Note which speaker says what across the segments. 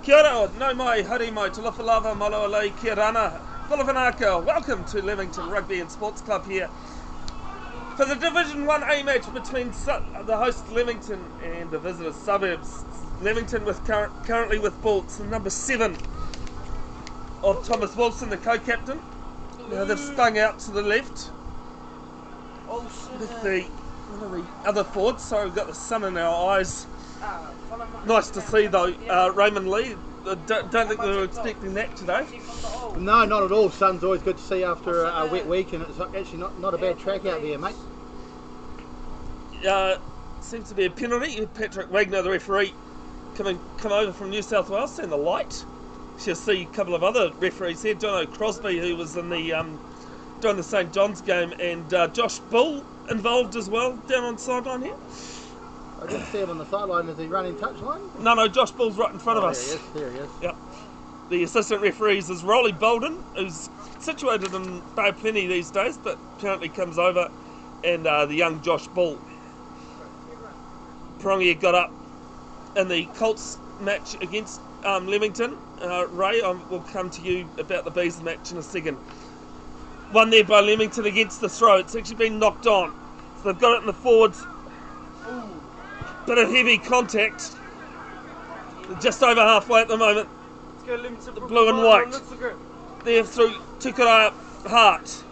Speaker 1: Kia ora, no mai, haere mai, talofa lava, malo alei, kia rana, whalawanaka. Welcome to Leamington Rugby and Sports Club here for the Division 1A match between the host Leamington and the visitors Suburbs. Leamington with currently with ball, it's the number 7 of Thomas Wilson, the co-captain. Now they've stung out to the left with one of the other forwards. Sorry, we've got the sun in our eyes. Nice to see though, Raymond Lee. Don't think we were expecting that today.
Speaker 2: No, not at all. Sun's always good to see after a wet week, and it's actually not a bad track out there, mate.
Speaker 1: Seems to be a penalty. Patrick Wagner, the referee, come over from New South Wales, seeing the light. You'll see a couple of other referees here. John Crosby, who was in the doing the St John's game, and Josh Bull involved as well down on the sideline here.
Speaker 2: I didn't see him on the sideline. Is he running touchline?
Speaker 1: No, Josh Bull's right in front of us.
Speaker 2: There he is.
Speaker 1: Yep. The assistant referees is Rolly Bolden, who's situated in Bay of Plenty these days, but apparently comes over, and the young Josh Bull. Prongia got up in the Colts match against Leamington. Ray, we'll come to you about the Bees match in a second. One there by Leamington against the throw. It's actually been knocked on. So they've got it in the forwards. Bit of heavy contact. Just over halfway at the moment. The blue and white. There through Tukaraya Hart.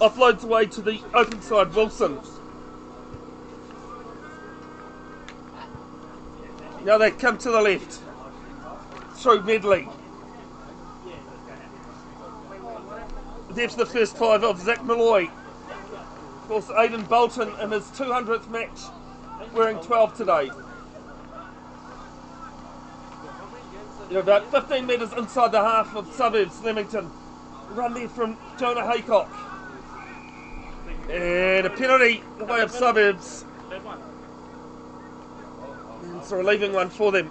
Speaker 1: Offloads away to the open side, Wilson. Now they come to the left. Through Medley. There's the first 5 of Zach Malloy. Of course, Aidan Bolton in his 200th match, wearing 12 today. You're about 15 metres inside the half of Suburbs, Leamington. Run there from Jonah Haycock. And a penalty the way of Suburbs. And it's a relieving one for them.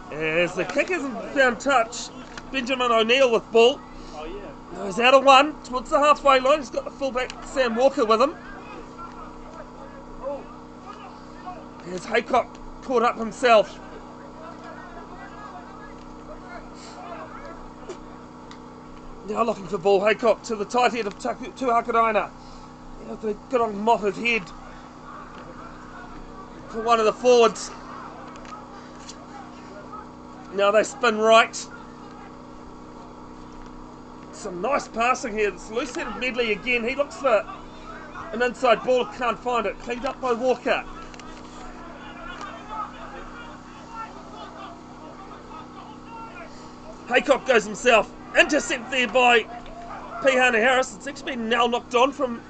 Speaker 1: As the kick hasn't found touch, Benjamin O'Neill with ball. He's out of one towards the halfway line. He's got the fullback Sam Walker with him. As Haycock caught up himself. Now looking for ball, Haycock to the tight head of Tuhakaraina. They've got on Motta's head for one of the forwards. Now they spin right. Some nice passing here. It's loose-headed Medley again. He looks for an inside ball, can't find it. Cleaned up by Walker. Haycock goes himself. Intercept there by Pihana Harris. It's actually been now knocked on from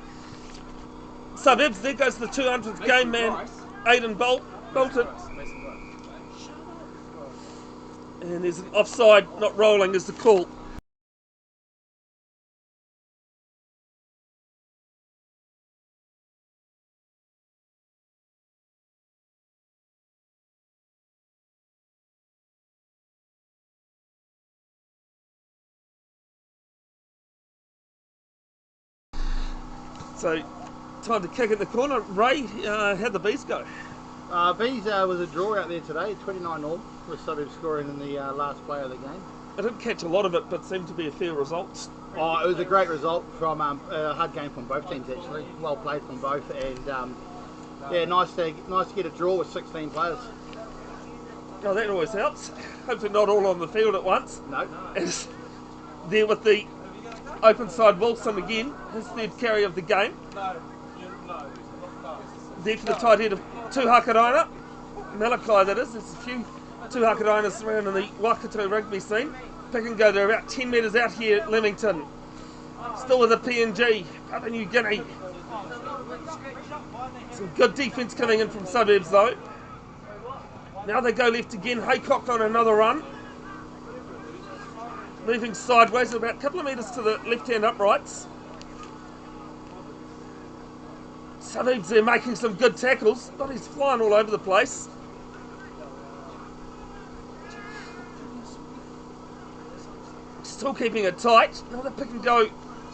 Speaker 1: Suburbs. There goes the 200th game man, Aidan Bolton. And there's an offside, not rolling is the call. So, time to kick at the corner. Ray, how'd the Bees go?
Speaker 2: Bees was a draw out there today, 29-all, with Suburbs scoring in the last play of the game.
Speaker 1: I didn't catch a lot of it, but seemed to be a fair result.
Speaker 2: Oh, it was a great result from a hard game from both teams actually. Well played from both, and yeah, nice to get a draw with 16 players.
Speaker 1: Oh, that always helps. Hopefully not all on the field at once.
Speaker 2: No.
Speaker 1: As there with the open side Wilson again, his third carry of the game. There for the tight head of Tuhakaraina. Malachi, that is. There's a few Tuhakarainas around in the Waikato Rugby scene. Pick and go, they're about 10 metres out here at Leamington. Still with the PNG, Papua New Guinea. Some good defence coming in from Suburbs though. Now they go left again, Haycock on another run. Moving sideways about a couple of metres to the left-hand uprights. Suburbs there making some good tackles, but he's flying all over the place. Still keeping it tight. Another pick and go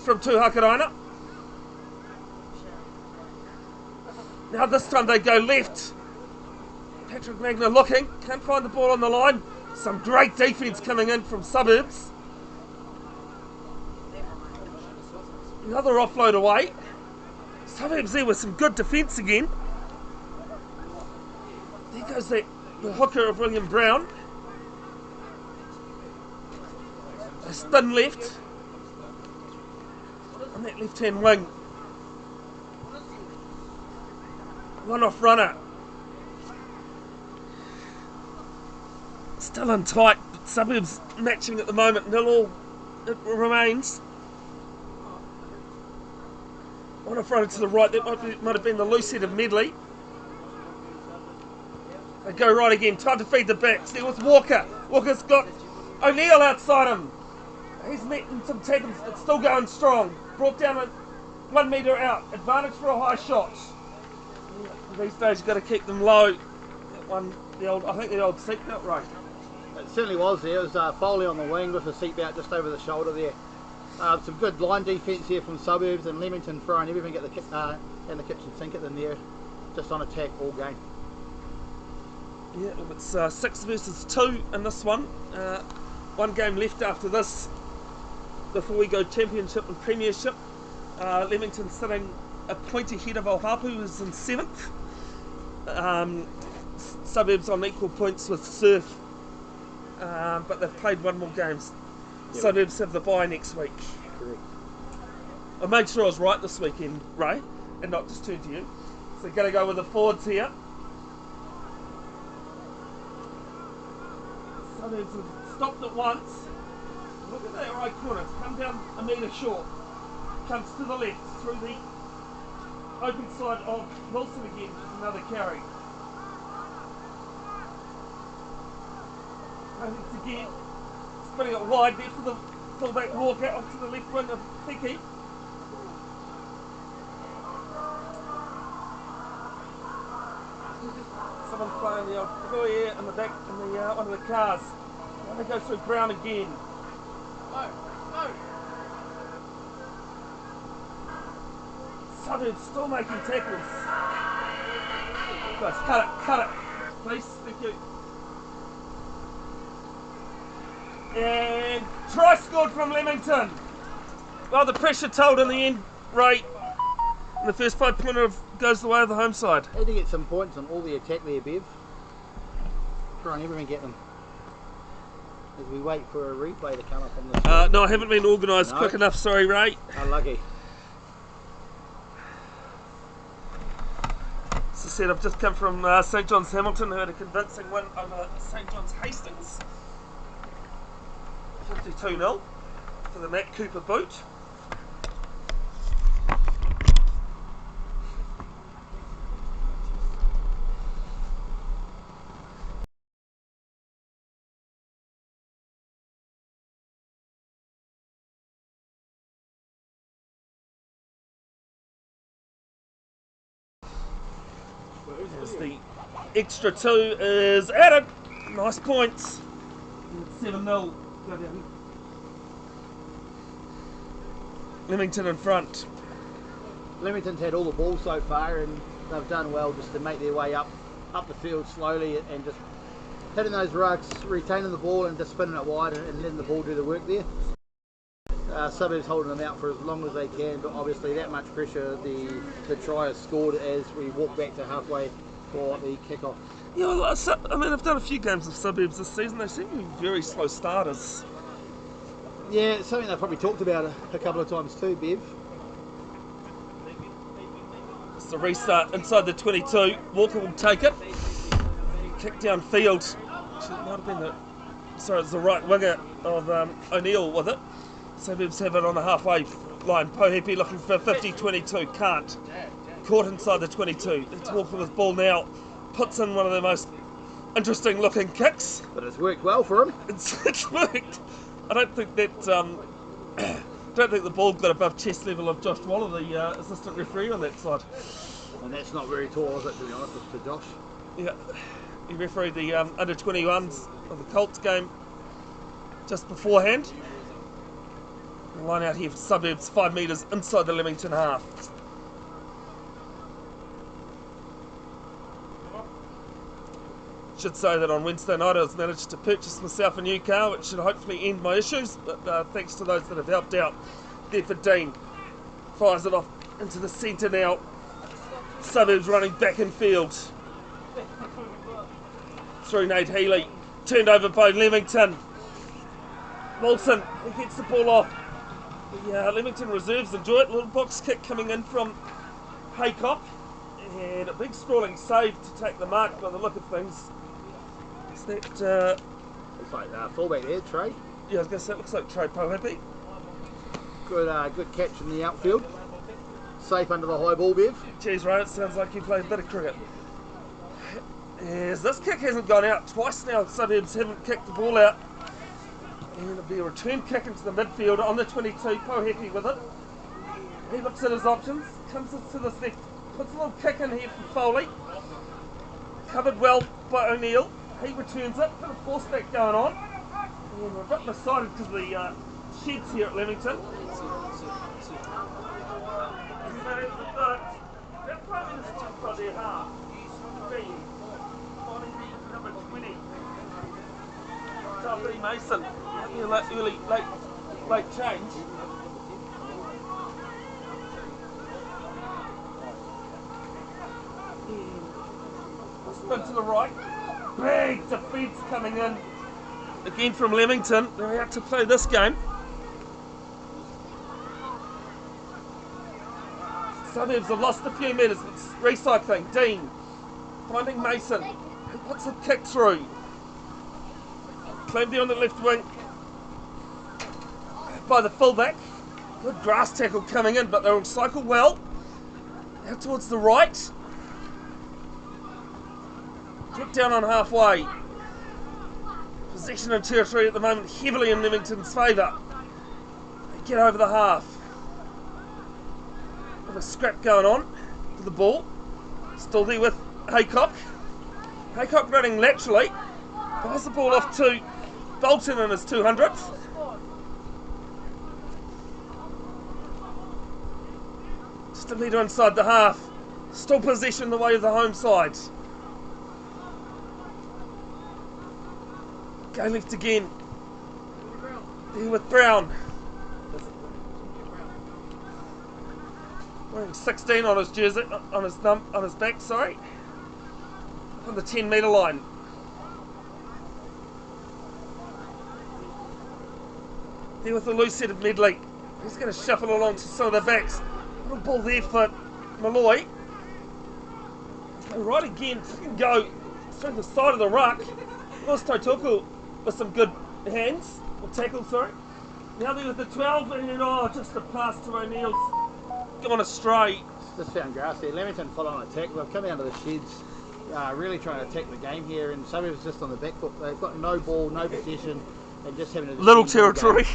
Speaker 1: from Tuhakarana. Now this time they go left. Patrick Magna looking, can't find the ball on the line. Some great defence coming in from Suburbs. Another offload away. Suburbs there with some good defence again. There goes the hooker of William Brown. A spin left on that left hand wing. One off runner. Still in tight, but Suburbs matching at the moment. 0-0 it remains. One off runner to the right. That might have been the loose head of Medley. They go right again. Time to feed the backs. There was Walker. Walker's got O'Neill outside him. He's met some tackles, but still going strong. Brought down 1 metre out. Advantage for a high shot. These days you've got to keep them low. That one, I think the old seatbelt right.
Speaker 2: It certainly was there. It was Foley on the wing with the seatbelt just over the shoulder there. Some good line defence here from Suburbs, and Leamington throwing everything at the in the kitchen sink at them there. Just on attack all game.
Speaker 1: Yeah, it's 6 versus 2 in this one. One game left after this before we go championship and premiership. Leamington sitting a point ahead of Ohapu, who's in 7th. Suburbs on equal points with Surf, but they've played one more game. Yep. Suburbs have the bye next week.
Speaker 2: Correct.
Speaker 1: I made sure I was right this weekend, Ray, and not just turn to you. So going to go with the forwards here. Suburbs have stopped at once. Look at that right corner. It's come down a metre short. Comes to the left through the open side of Wilson again. Another carry. It's again. Spinning it wide there for the fullback Walker off to the left wing of Hickey. Someone playing the old here in the back in the one of the cars. And they go through Brown again.
Speaker 2: No.
Speaker 1: Suburbs still making tackles. Guys, cut it, please. Thank you. And try scored from Leamington. Well, the pressure told in the end, Ray. And the first 5-pointer goes the way of the home side.
Speaker 2: Had to get some points on all the attack there, Bev. Trying everything get them. As we wait for a replay to come up on the
Speaker 1: no, I haven't been organised quick enough, sorry Ray.
Speaker 2: Unlucky.
Speaker 1: As I said, I've just come from St John's Hamilton, who had a convincing win over St John's Hastings. 52-0 for the Matt Cooper boot. As the extra 2 is added. Nice points. 7-0. Go down. Leamington in front.
Speaker 2: Leamington's had all the ball so far, and they've done well just to make their way up the field slowly and just hitting those rucks, retaining the ball and just spinning it wide and letting the ball do the work there. Suburbs holding them out for as long as they can, but obviously that much pressure, the try is scored as we walk back to halfway for the kickoff.
Speaker 1: Yeah, well, I mean, I've done a few games of Suburbs this season. They seem to be very slow starters.
Speaker 2: Yeah, it's something they've probably talked about a couple of times too, Bev.
Speaker 1: It's the restart inside the 22. Walker will take it. Kick downfield. Actually, it might have been it's the right winger of O'Neill with it. Suburbs have it on the halfway line. Pohepi looking for 50-22. Can't. Caught inside the 22. It's Walker with ball now. Puts in one of the most interesting looking kicks.
Speaker 2: But it's worked well for him.
Speaker 1: It's worked. I don't think that. Don't think the ball got above chest level of Josh Waller, the assistant referee on that side.
Speaker 2: And that's not very tall, is it, to be honest, to Josh?
Speaker 1: Yeah, he refereed the under 21s of the Colts game just beforehand. Line out here for Suburbs, 5 metres inside the Leamington half. Should say that on Wednesday night I managed to purchase myself a new car, which should hopefully end my issues, but thanks to those that have helped out. There for Dean. Fires it off into the centre now. Suburbs running back in field. Through Nate Healy. Turned over by Leamington. Wilson, he gets the ball off. The Leamington reserves enjoy it. Little box kick coming in from Haycock. And a big sprawling save to take the mark by the look of things. Is that...
Speaker 2: Looks like fullback there, Trey.
Speaker 1: Yeah, I was going to say, it looks like Trey Pohapi.
Speaker 2: Good catch in the outfield. Safe under the high ball, Bev.
Speaker 1: Geez, Ray, it sounds like you played a bit of cricket. As this kick hasn't gone out twice now, Suburbs haven't kicked the ball out. And it'll be a return kick into the midfield on the 22, Pohapi with it. He looks at his options, comes to the left, puts a little kick in here for Foley. Covered well by O'Neill. He returns it, bit of force back going on. And we're a bit missided because of the sheds here at Leamington. That probably is just by their half. Number 20. W. Mason. Late change. Spin to the right. Big defence coming in. Again from Leamington. They're out to play this game. Suburbs have lost a few metres. It's recycling. Dean finding Mason. He puts a kick through. Claimed there on the left wing by the fullback. Good grass tackle coming in, but they'll cycle well. Out towards the right. Get down on halfway. Possession of territory at the moment heavily in Leamington's favour. They get over the half. A scrap going on for the ball. Still there with Haycock. Haycock running laterally. Pass the ball off to Bolton in his 200th. Just a metre inside the half. Still possession the way of the home side. Go left again. There with Brown. Wearing 16 on his jersey, on his back, sorry. On the 10 metre line. There with the loose set of Medley. He's going to shuffle along to some of the backs. Little ball there for Malloy. Go right again, can go through the side of the ruck. Lost Totoku with some good hands, or tackle, sorry. Now there with the 12, and just a pass to O'Neill's. Gone astray.
Speaker 2: Just found grass there. Leamington following attack. They've come down to the sheds, really trying to attack the game here, and Suburbs just on the back foot. They've got no ball, no possession, and just having a
Speaker 1: little territory.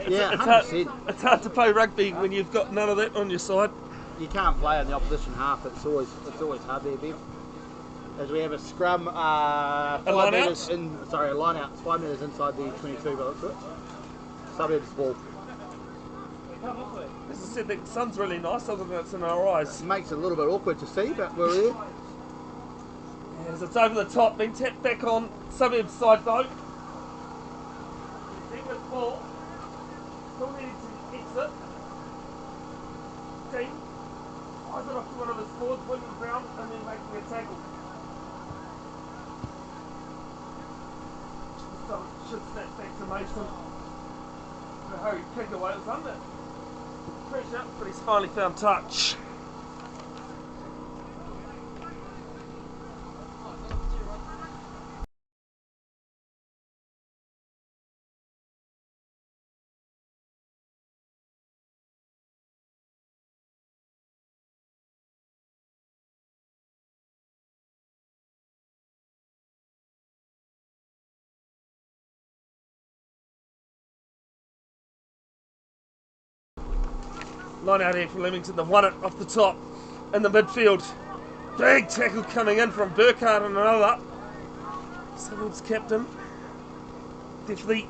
Speaker 2: Yeah,
Speaker 1: it's hard to play rugby when you've got none of that on your side.
Speaker 2: You can't play on the opposition half. It's always hard there, Bev. As we have a scrum, 5 metres in. Sorry, a line out. It's 5 metres inside the 22. By the looks of it. Suburbs ball.
Speaker 1: As I said, the sun's really nice, other than it's in our eyes.
Speaker 2: It makes it a little bit awkward to see, but we're here.
Speaker 1: As it's over the top, being tapped back on Suburbs side though. Dean with ball. Still needing to exit. Dean eyes it off to one of his forwards, winning the ground, and then making a tackle. Should snap back to Mason. Hurry, kick away, it was under. Pressure, but he's finally found touch. Line out here for Leamington, they've won it off the top in the midfield. Big tackle coming in from Burkhardt and another. Suburbs captain. Definitely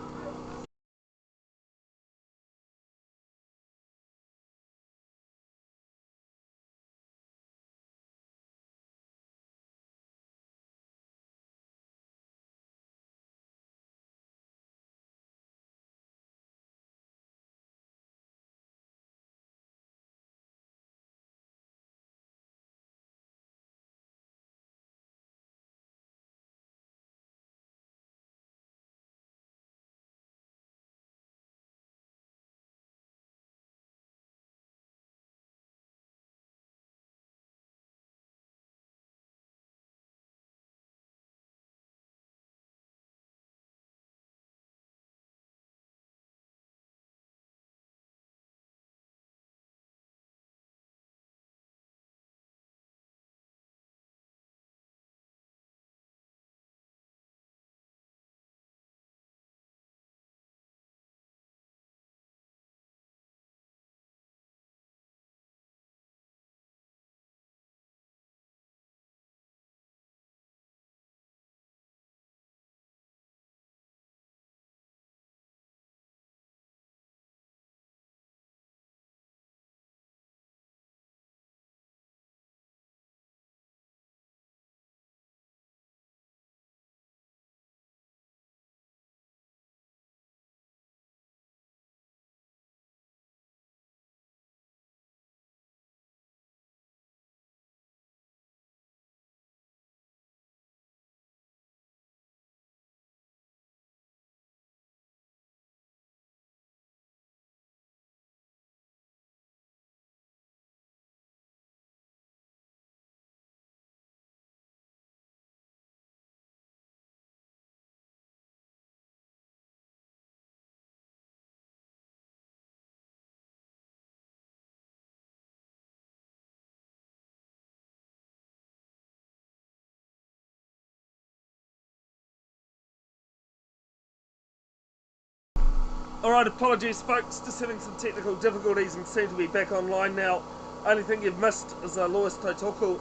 Speaker 1: Alright, apologies folks, just having some technical difficulties and seem to be back online now. Only thing you've missed is a Lois Tautoko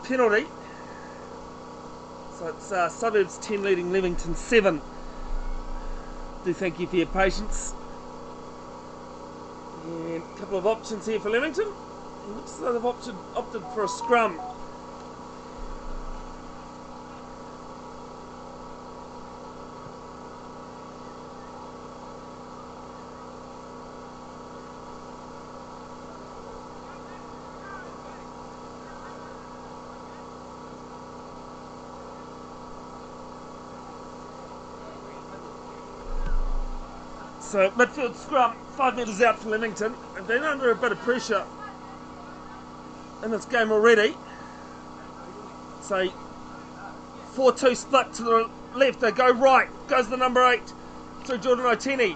Speaker 1: penalty. So it's Suburbs 10 leading Leamington 7. Do thank you for your patience. And a couple of options here for Leamington. It looks like they've opted for a scrum. So midfield scrum, 5 metres out for Leamington. They've been under a bit of pressure in this game already. So 4-2 split to the left, they go right, goes the number 8 through Jordan Oteni.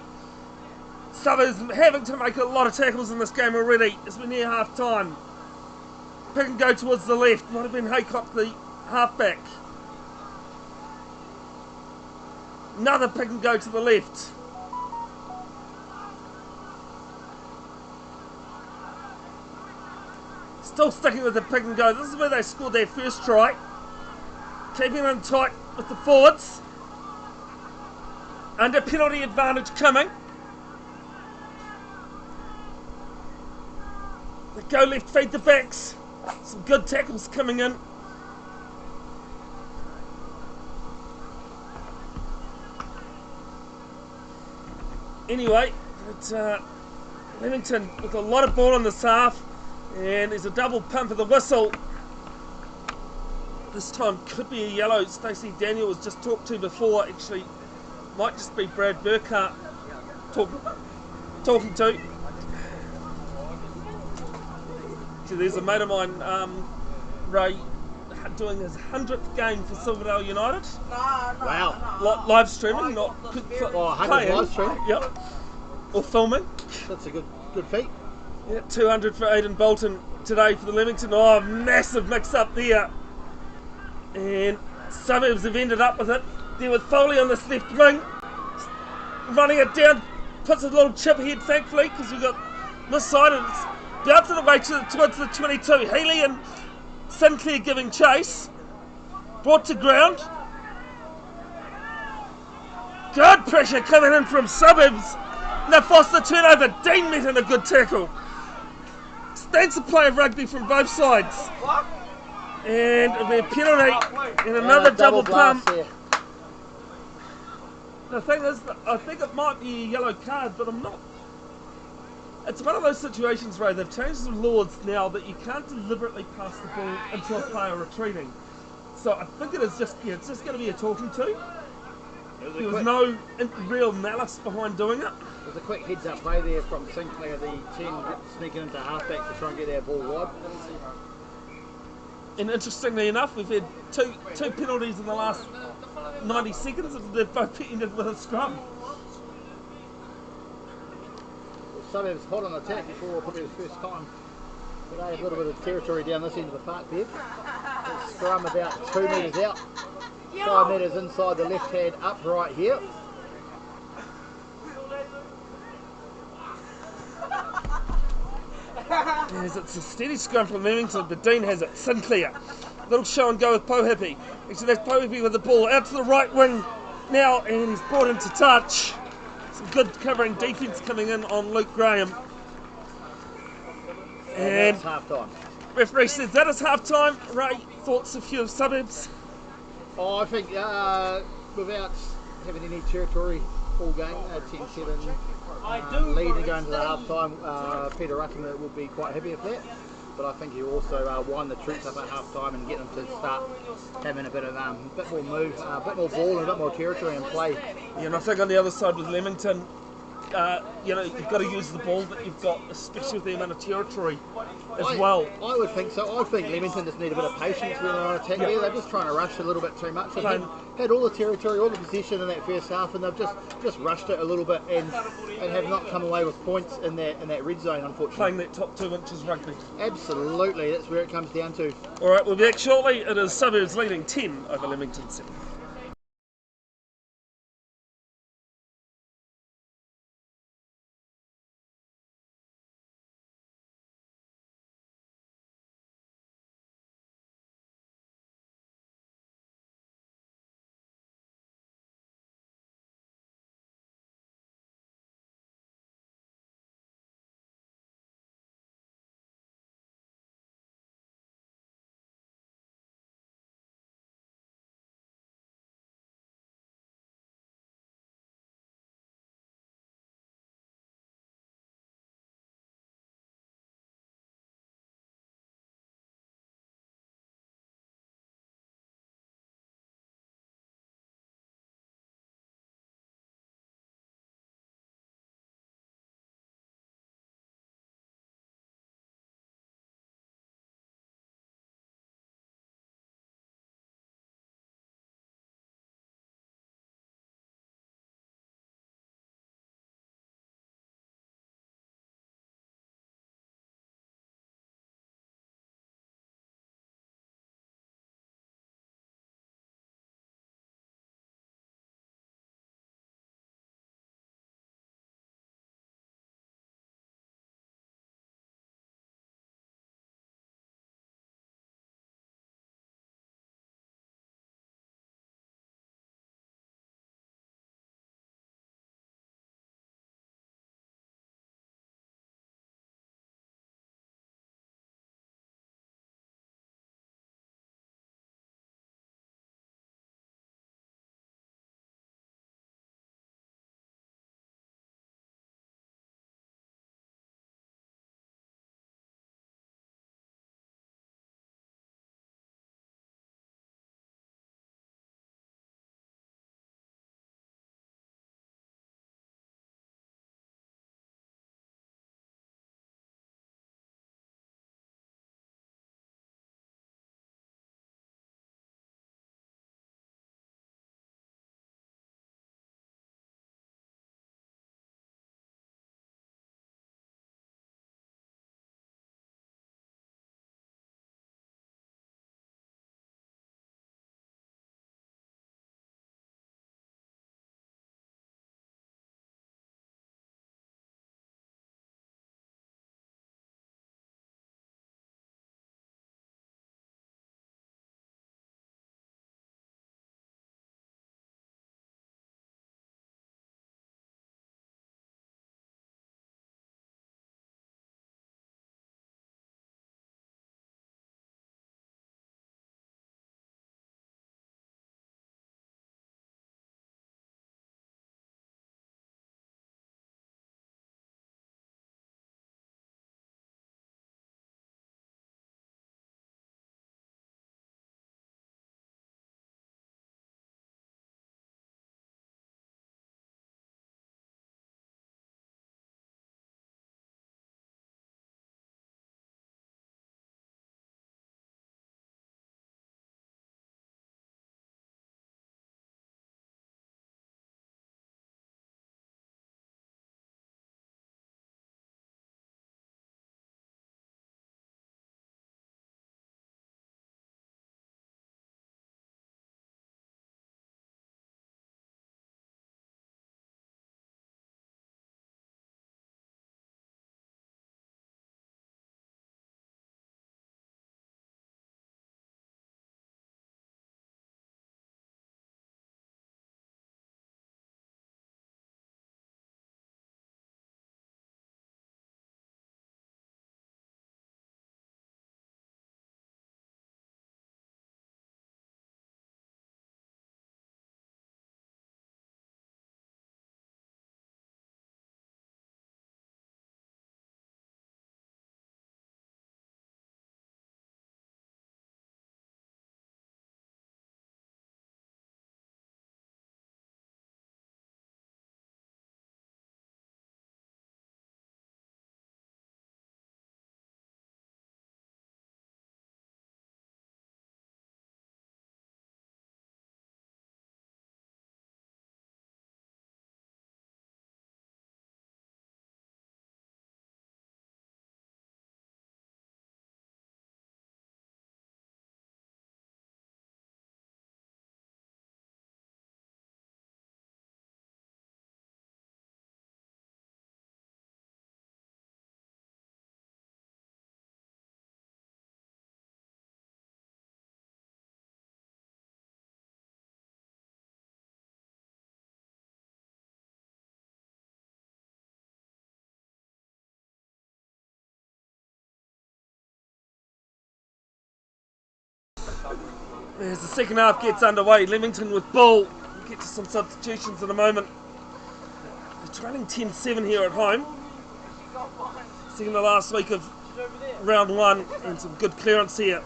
Speaker 1: Suburbs having to make a lot of tackles in this game already as we're near half time. Pick and go towards the left, might have been Haycock the halfback. Another pick and go to the left. Still sticking with the pick and go. This is where they scored their first try. Keeping them tight with the forwards. Under penalty advantage coming. They go left, feed the backs. Some good tackles coming in. Anyway, it's Leamington with a lot of ball in this half. And there's a double pump of the whistle. This time could be a yellow. Stacey Daniel was just talked to before. Actually, might just be Brad Burkhart talking to. So there's a mate of mine, Ray, doing his 100th game for Silverdale United.
Speaker 2: Wow.
Speaker 1: Live streaming, not
Speaker 2: 100 live streaming?
Speaker 1: Yep. Or filming.
Speaker 2: That's a good feat.
Speaker 1: Yeah, 200 for Aidan Bolton today for the Leamington. Oh, massive mix up there. And Suburbs have ended up with it. There with Foley on this left wing. Running it down. Puts a little chip ahead, thankfully, because we've got this side. And it's bouncing away towards the 22. Healy and Sinclair giving chase. Brought to ground. Good pressure coming in from Suburbs. Now Foster turnover. Dean met in a good tackle. Extensive play of rugby from both sides. And a penalty and another double pump. The thing is, I think it might be a yellow card, but I'm not. It's one of those situations, Ray, they've changed the laws now that you can't deliberately pass the ball into a player retreating. So I think it is just, it's just going to be a talking to. There was no real malice behind doing it.
Speaker 2: There's a quick heads up play there from Sinclair, the 10 sneaking into halfback to try and get our ball wide.
Speaker 1: And interestingly enough, we've had two penalties in the last 90 seconds, and they've both ended with a scrum.
Speaker 2: Suburbs hot on attack for probably the first time today. A little bit of territory down this end of the park there. Scrum about 2 metres out. 5 metres inside the left hand upright here.
Speaker 1: Yes, it's a steady scrum from Leamington, but Dean has it. Sinclair. Little show and go with Pohippy. Actually, that's Pohippy with the ball out to the right wing now, and he's brought into touch. Some good covering defence coming in on Luke Graham. And
Speaker 2: that's half time.
Speaker 1: Referee says that is half time. Ray, thoughts of your Suburbs?
Speaker 2: Oh, I think without having any territory all game, 10-7 lead and going to the half time, Peter Ruckimer will be quite happy with that. But I think he also wind the troops up at half time and get them to start having a bit more move, a bit more ball and a bit more territory and play.
Speaker 1: Yeah, and I think on the other side with Leamington, you've got to use the ball that you've got, especially with the amount of territory as well. I
Speaker 2: would think so. I think Leamington just need a bit of patience when they're on attack there. They're just trying to rush a little bit too much. They've had all the territory, all the possession in that first half, and they've just rushed it a little bit and have not come away with points in that red zone, unfortunately.
Speaker 1: Playing that top 2 inches rugby.
Speaker 2: Absolutely, that's where it comes down to.
Speaker 1: All right, we'll be back shortly. It is Suburbs leading 10 over Leamington 7. As the second half gets underway, Leamington with ball. We'll get to some substitutions in a moment. They're trailing 10-7 here at home. Second to last week of round one, and some good clearance here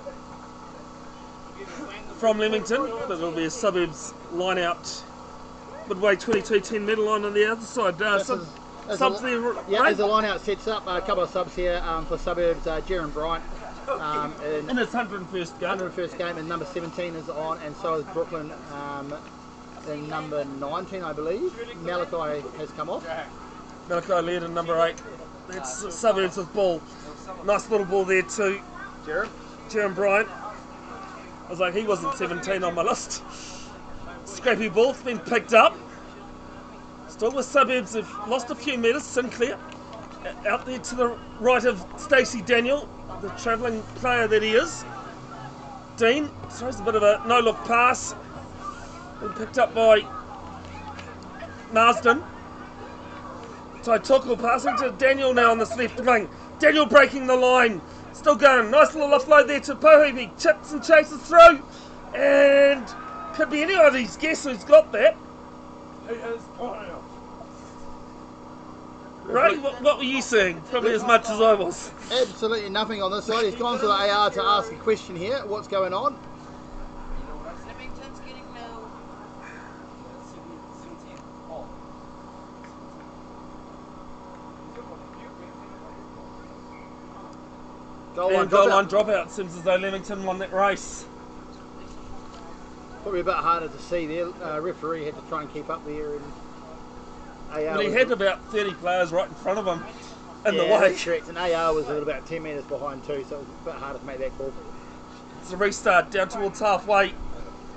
Speaker 1: from Leamington, but it'll be a Suburbs line out midway 22-10 metre line on the other side. Subs there,
Speaker 2: yeah, as the line out sets up, a couple of subs here for Suburbs. Jaron Bryant
Speaker 1: in his 101st game.
Speaker 2: 101st game, and number 17 is on, and so is Brooklyn in number 19, I believe. Malachi has come off.
Speaker 1: Malachi led in number 8. That's Suburbs with ball. Nice little ball there too. Jaron Bryant. I was like, he wasn't 17 on my list. Scrappy ball, it's been picked up. Still with Suburbs, have lost a few metres. Sinclair out there to the right of Stacey Daniel, the travelling player that he is. Dean throws a bit of a no-look pass. Been picked up by Marsden. Taitoko passing to Daniel now on this left wing. Daniel breaking the line. Still going. Nice little offload there to Pohibi. Chips and chases through. And could be anybody's guess who's got that. Ray, what were you seeing? Probably as much as I was.
Speaker 2: Absolutely nothing on this side. He's gone to the AR to ask a question here. What's going on?
Speaker 3: Leamington's getting no.
Speaker 2: Goal line
Speaker 1: dropout. Seems as though Leamington won that race.
Speaker 2: Probably a bit harder to see there. Referee had to try and keep up there. And AR
Speaker 1: well, he had about 30 players right in front of him in the way.
Speaker 2: That's correct. And AR was about 10 metres behind too, so it was a bit harder to make that call.
Speaker 1: It's a restart down towards halfway.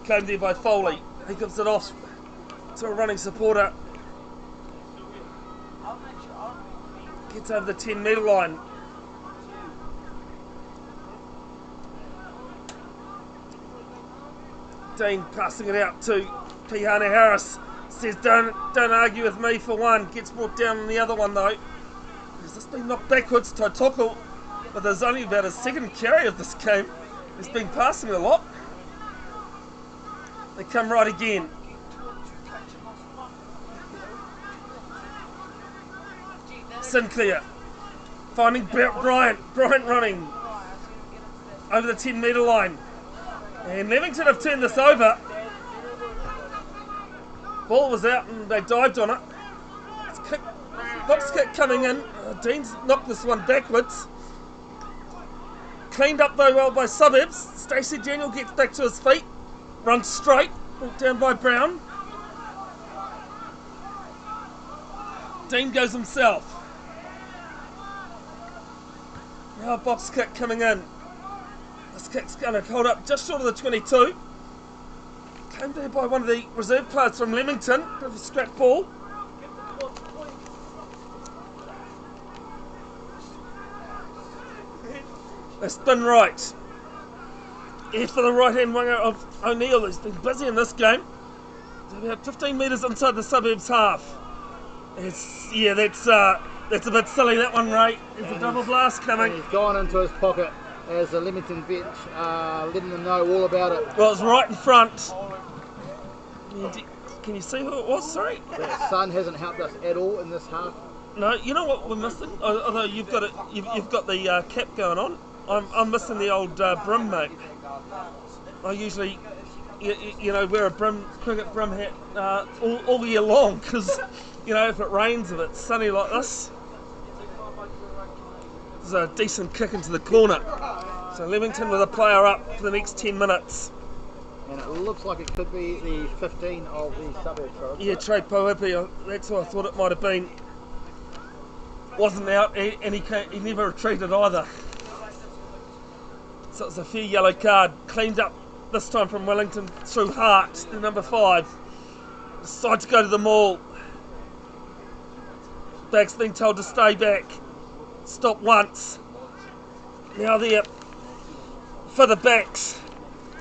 Speaker 1: Came there by Foley. He gives it off to a running supporter. Gets over the 10 metre line. Dean passing it out to Pihana Harris. Says don't argue with me for one. Gets brought down on the other one though. Has this been knocked backwards? Taitoko, but there's only about his second carry of this game. He's been passing a lot. They come right again. Sinclair finding Bryant running over the 10 metre line. And Leamington have turned this over. Ball was out and they dived on it. Box kick coming in. Dean's knocked this one backwards. Cleaned up though well by Suburbs. Stacey Daniel gets back to his feet. Runs straight. Brought down by Brown. Dean goes himself. Now a box kick coming in. This kick's going to hold up just short of the 22. Came there by one of the reserve players from Leamington. Bit of a scrap ball. They spin right. Here for the right hand winger of O'Neill, who's been busy in this game. He's about 15 metres inside the Suburbs half. That's a bit silly, that one, Ray. There's a double blast coming.
Speaker 2: And he's gone into his pocket as the Leamington bench letting them know all about it.
Speaker 1: Well, it's right in front. Can you see who it was? Sorry.
Speaker 2: The sun hasn't helped us at all in this half.
Speaker 1: No, you know what we're missing? Although you've got the cap going on, I'm missing the old brim, mate. I usually, wear a cricket brim hat all year long because, if it rains, if it's sunny like this, there's a decent kick into the corner. So Leamington with a player up for the next 10 minutes.
Speaker 2: And it looks like it could be the 15 of the Suburbs.
Speaker 1: Yeah, Trey Pohipi, that's who I thought it might have been. Wasn't out, and he never retreated either. So it's a fair yellow card. Cleaned up this time from Wellington through Hart, the number 5. Decides to go to the maul. Back's been told to stay back. Stop once. Now there for the backs.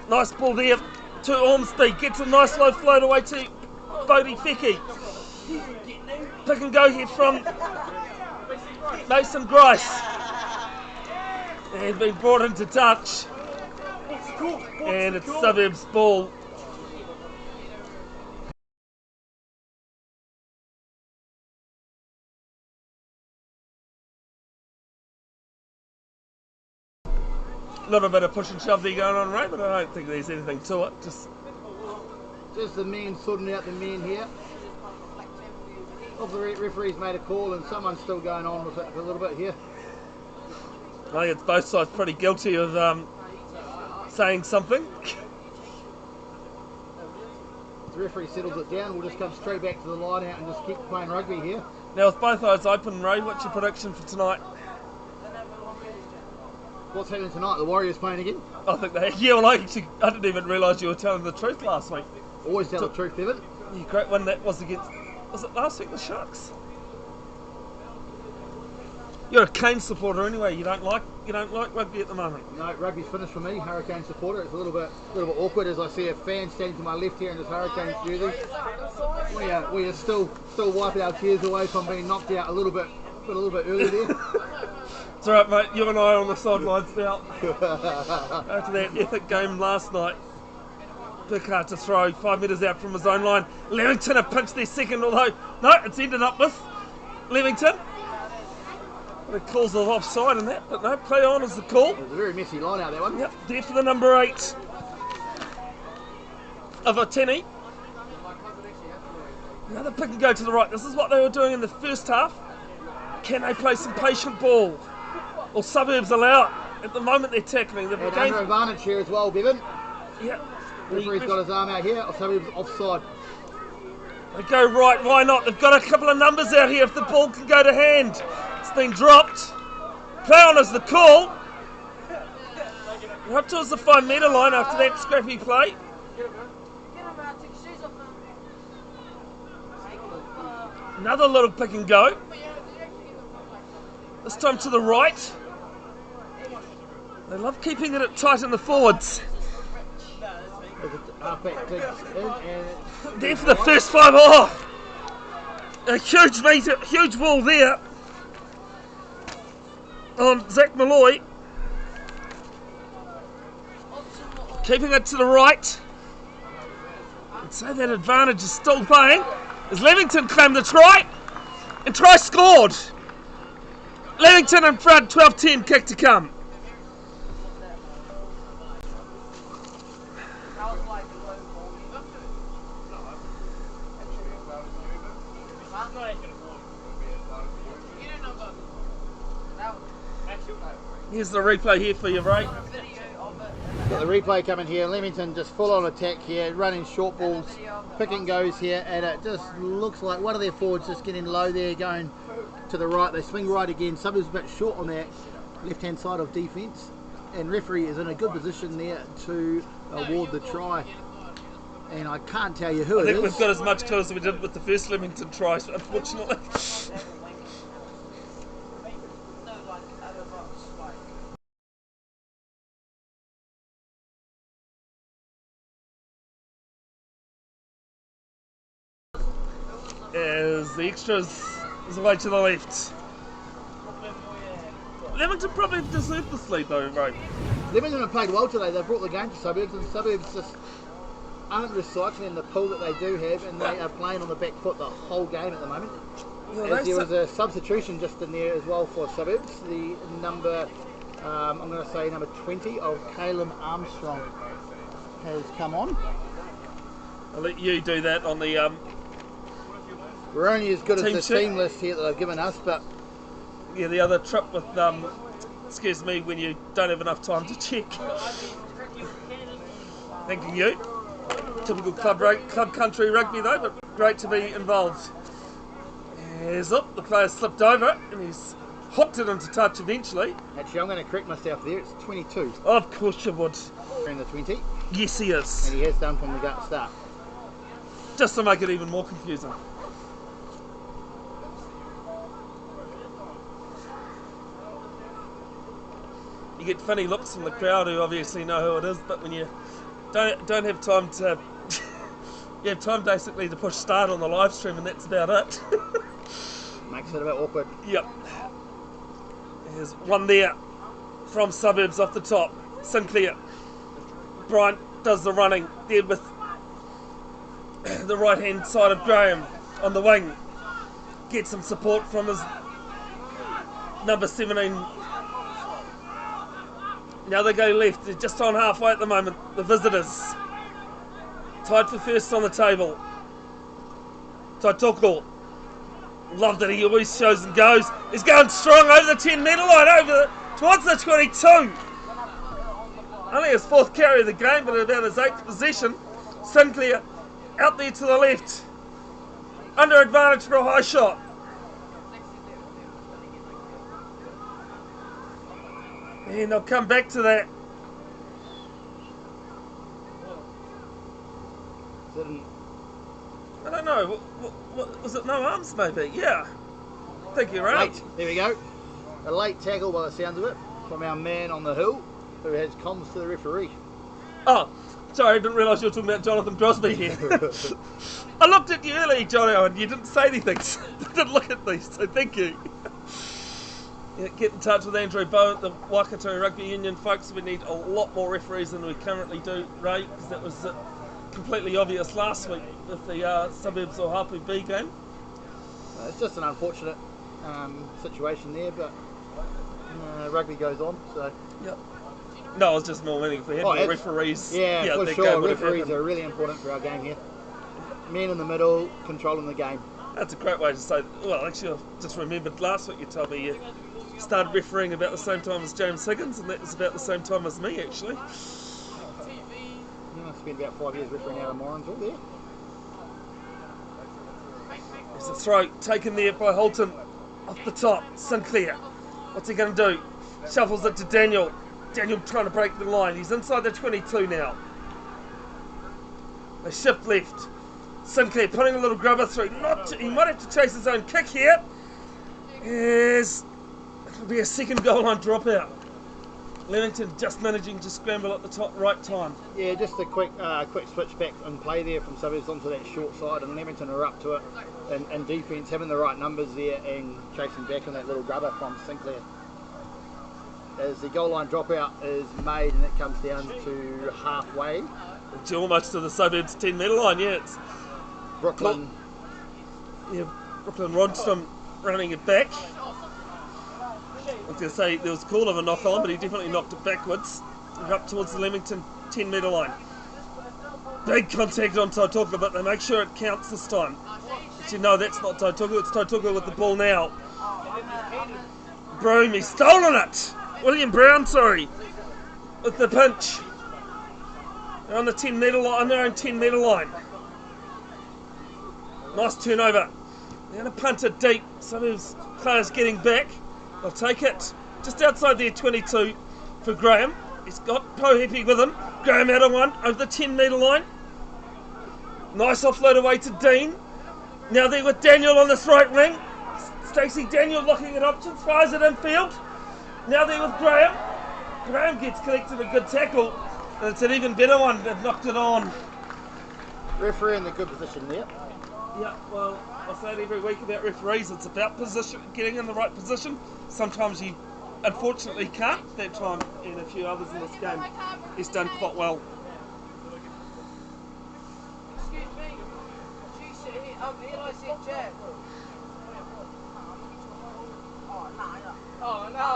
Speaker 1: Nice ball there to Ormsby. Gets a nice low float away to Bodie Feki. Pick and go here from Mason Grice. And been brought into touch. And it's Suburbs ball. A little bit of push and shove there going on, Ray, but I don't think there's anything to it. Just
Speaker 2: the men sorting out the men here. The referee's made a call and someone's still going on with it a little bit here.
Speaker 1: I think it's both sides pretty guilty of saying something.
Speaker 2: The referee settles it down, we'll just come straight back to the line out and just keep playing rugby here.
Speaker 1: Now with both eyes open, Ray, what's your prediction for tonight?
Speaker 2: What's happening tonight? The Warriors playing again?
Speaker 1: I think they. Yeah, well, I didn't even realise you were telling the truth last week.
Speaker 2: Always tell the truth, Evan.
Speaker 1: You great one that was against. Was it last week? The Sharks. You're a Cane supporter anyway. You don't like rugby at the moment.
Speaker 2: No, rugby's finished for me. Hurricane supporter. It's a little bit awkward as I see a fan standing to my left here in his Hurricanes jersey. We are still wiping our tears away from being knocked out a little bit early there.
Speaker 1: It's alright, mate. You and I are on the sidelines now. After that epic game last night, Pickard to throw 5 metres out from his own line. Leamington have pinched their second, although no, it's ended up with Leamington. It calls it offside and that, but no, play on is the call.
Speaker 2: It was a very messy line out, that one.
Speaker 1: Yep, there for the number 8 of Ateni. Another pick and go to the right. This is what they were doing in the first half. Can they play some patient ball? Or Suburbs allow it? At the moment they're tackling.
Speaker 2: And under advantage here as well, Bevan.
Speaker 1: Yeah.
Speaker 2: Referee's got his arm out here. Suburbs offside.
Speaker 1: They go right, why not? They've got a couple of numbers out here if the ball can go to hand. It's been dropped. Play on is the call. We're up towards the 5 metre line after that scrappy play. Another little pick and go. This time to the right. They love keeping it tight in the forwards. There for the first 5. Oh! A huge ball there on Zach Malloy. Keeping it to the right. And so that advantage is still playing. As Leamington claimed the try. And try scored. Leamington in front, 12-10, kick to come. Here's the replay here for you, Ray.
Speaker 2: Got the replay coming here. Leamington just full on attack here, running short balls, pick and goes here, and it just looks like one of their forwards just getting low there, going to the right. They swing right again. Suburbs a bit short on that left-hand side of defence, and referee is in a good position there to award the try. And I can't tell you who it is.
Speaker 1: I think we've got as much clue as we did with the first Leamington try, unfortunately. As the extras is away to the left. Leamington probably deserved the lead though, right?
Speaker 2: Leamington have played well today. They've brought the game to Suburbs, and Suburbs just aren't recycling the pull that they do have, and they are playing on the back foot the whole game at the moment. As there was a substitution just in there as well for Suburbs. The number, I'm going to say number 20 of Caleb Armstrong has come on.
Speaker 1: I'll let you do that on the
Speaker 2: We're only as good
Speaker 1: team
Speaker 2: as the team list here that they've given us, but
Speaker 1: yeah, the other trip with scares me when you don't have enough time to check. Thanking you. Typical club country rugby though, but great to be involved. As up, the player slipped over and he's hooked it into touch eventually.
Speaker 2: Actually, I'm going to correct myself there. It's 22.
Speaker 1: Of course you would.
Speaker 2: In the 20.
Speaker 1: Yes, he is.
Speaker 2: And he has done from the start.
Speaker 1: Just to make it even more confusing. You get funny looks from the crowd who obviously know who it is, but when you don't have time to, you have time basically to push start on the live stream, and that's about it.
Speaker 2: Makes it a bit awkward.
Speaker 1: Yep. There's one there from Suburbs off the top. Sinclair. Bryant does the running there with the right hand side of Graham on the wing. Gets some support from his number 17. Now they go left. They're just on halfway at the moment, the visitors. Tied for first on the table. Taitoko. Love that he always shows and goes. He's going strong over the 10 metre line, towards the 22. Only his 4th carry of the game, but about his 8th possession. Sinclair out there to the left. Under advantage for a high shot. And they'll come back to that. I don't know. What, was it no arms maybe? Yeah. I think you're right.
Speaker 2: Late. There we go. A late tackle by the sounds of it from our man on the hill who has comms to the referee.
Speaker 1: Oh, sorry, I didn't realise you were talking about Jonathan Crosby here. I looked at you earlier, Johnny, and you didn't say anything. So I didn't look at these, so thank you. Yeah, get in touch with Andrew Bowen at the Waikato Rugby Union, folks. We need a lot more referees than we currently do, Ray, because that was completely obvious last week with the Suburbs or Hapu B game.
Speaker 2: It's just an unfortunate situation there, but rugby goes on. So.
Speaker 1: Yep. No, I was just more meaning if we had more referees.
Speaker 2: Yeah, for sure. Referees are really important for our game here. Men in the middle, controlling the game.
Speaker 1: That's a great way to say. Well, actually, I just remembered last week you told me you started refereeing about the same time as James Higgins, and that was about the same time as me, actually.
Speaker 2: I spent about 5 years refereeing out of Morrinsville there.
Speaker 1: There's a throw taken there by Holton off the top. Sinclair, what's he going to do? Shuffles it to Daniel. Daniel trying to break the line. He's inside the 22 now. They shift left. Sinclair putting a little grubber through. He might have to chase his own kick here. It'll be a second goal line dropout. Leamington just managing to scramble at the top right time.
Speaker 2: Yeah, just a quick switch back and play there from Suburbs onto that short side, and Leamington are up to it. And defence having the right numbers there and chasing back on that little grubber from Sinclair. As the goal line dropout is made and it comes down to halfway.
Speaker 1: It's almost to the Suburbs 10 metre line, yeah. It's
Speaker 2: Brooklyn.
Speaker 1: Brooklyn Rodstrom running it back. I was going to say there was a call of a knock on, but he definitely knocked it backwards. And up towards the Leamington 10 metre line. Big contact on Taitoko, but they make sure it counts this time. But you know that's not Taitoko, it's Taitoko with the ball now. Broom, he's stolen it! William Brown, sorry, with the pinch. They're on the 10 metre line, on their own 10 metre line. Nice turnover. They're going to punt it deep. Some of his players getting back. They'll take it just outside their 22 for Graham. He's got Pohepi with him. Graham out of one over the 10 metre line. Nice offload away to Dean. Now they're with Daniel on this right wing. Stacey Daniel looking at options, fires it infield. Now they're with Graham. Graham gets collected a good tackle, and it's an even better one. They've knocked it on.
Speaker 2: Referee in the good position there.
Speaker 1: Yeah, well, I say it every week about referees. It's about position, getting in the right position. Sometimes you, unfortunately, can't. That time, and a few others in this game, he's done quite well.
Speaker 3: Excuse me. She said, I said Jack. Oh, no.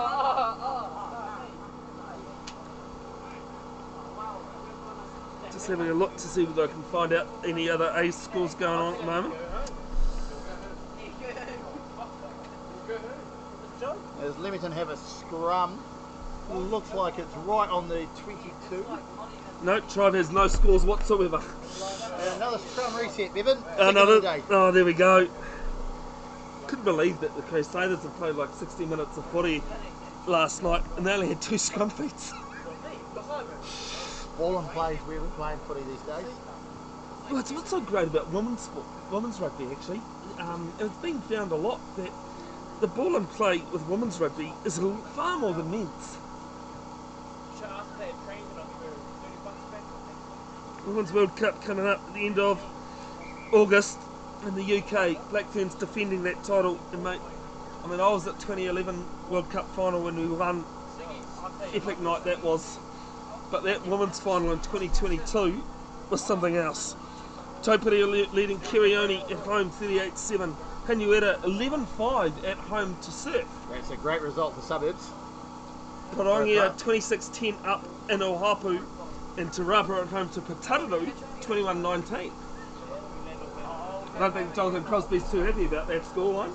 Speaker 1: Just having a look to see whether I can find out any other A scores going on at the moment.
Speaker 2: As Leamington have a scrum, looks like it's right on the 22.
Speaker 1: No, Tribe has no scores whatsoever.
Speaker 2: And another scrum reset, Bevan.
Speaker 1: Another. Oh, there we go. Couldn't believe that the Crusaders have played like 60 minutes of footy last night and they only had 2 scrum feats.
Speaker 2: Ball and plays where we're playing footy these days.
Speaker 1: Well, it's what's so great about women's rugby actually, and it's been found a lot that the ball and play with women's rugby is far more than men's. Women's World Cup coming up at the end of August in the UK. Black Ferns defending that title. And mate, I mean, I was at 2011 World Cup final when we won. Epic night that was. but that women's final in 2022 was something else. Taupiri leading Kirioni at home 38-7. Hanuera 11-5 at home to Surf.
Speaker 2: That's a great result for Suburbs.
Speaker 1: Porongia 26-10 up in Ohapu, and Te Rapa at home to Patararu 21-19. I don't think Jonathan Crosby's too happy about that scoreline.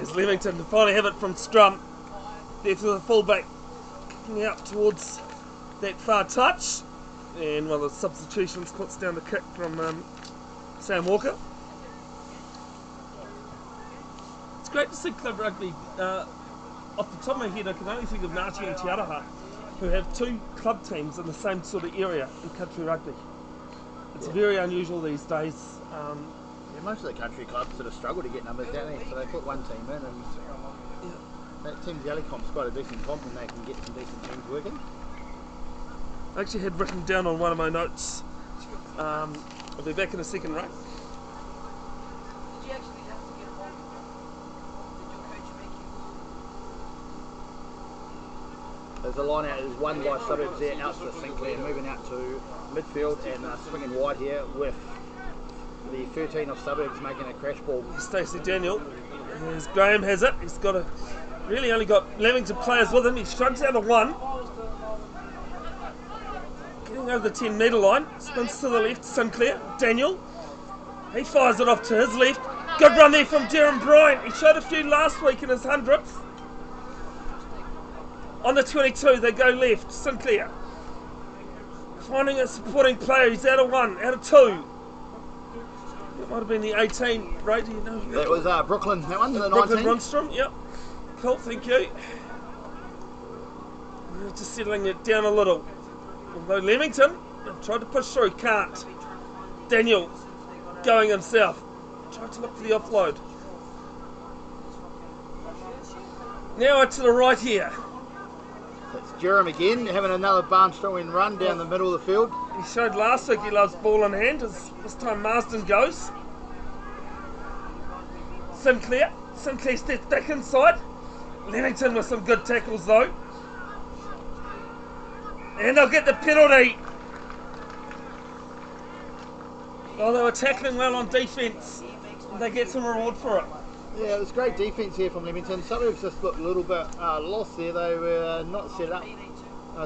Speaker 1: As Leamington finally have it from scrum. There to the fullback kicking out towards that far touch. And one of the substitutions cuts down the kick from Sam Walker. It's great to see club rugby. Off the top of my head, I can only think of Ngāti and Te Araha, who have two club teams in the same sort of area in country rugby. It's very unusual these days.
Speaker 2: Yeah, most of the country clubs sort of struggle to get numbers, don't they? So they put one team in, and that Team Galley comp's quite a decent comp, and they can get some decent teams working.
Speaker 1: I actually had written down on one of my notes, I'll be back in a second, right?
Speaker 3: Did you actually have to get a ball? Did your coach make you?
Speaker 2: There's a line out, there's one by Suburbs there out to Sinclair, moving out to midfield and swinging wide here with the 13 of Suburbs making a crash ball.
Speaker 1: Stacey Daniel, as Graham has it, he's got really only got Leamington players with him. He shrugs out of one. Getting over the 10 metre line, spins to the left, Sinclair, Daniel. He fires it off to his left. Good run there from Darren Bryant. He showed a few last week in his 100th. On the 22, they go left, Sinclair. Finding a supporting player, he's out of one, out of two. It might have been the 18, right? Do you know?
Speaker 2: That was Brooklyn, that one, the 19.
Speaker 1: Brooklyn Rundstrom, yep. Cool, thank you. Just settling it down a little. Although Leamington tried to push through, can't. Daniel going himself. Tried to look for the offload. Now to the right here.
Speaker 2: It's Jerem again, having another barnstorming run down the middle of the field.
Speaker 1: He showed last week he loves ball in hand. This time Marsden goes. Sinclair steps back inside. Leamington with some good tackles though. And they'll get the penalty. Well, they were tackling well on defence. They get some reward for it.
Speaker 2: Yeah, it was great defence here from Leamington. Suburbs just looked a little bit lost there. They were not set up.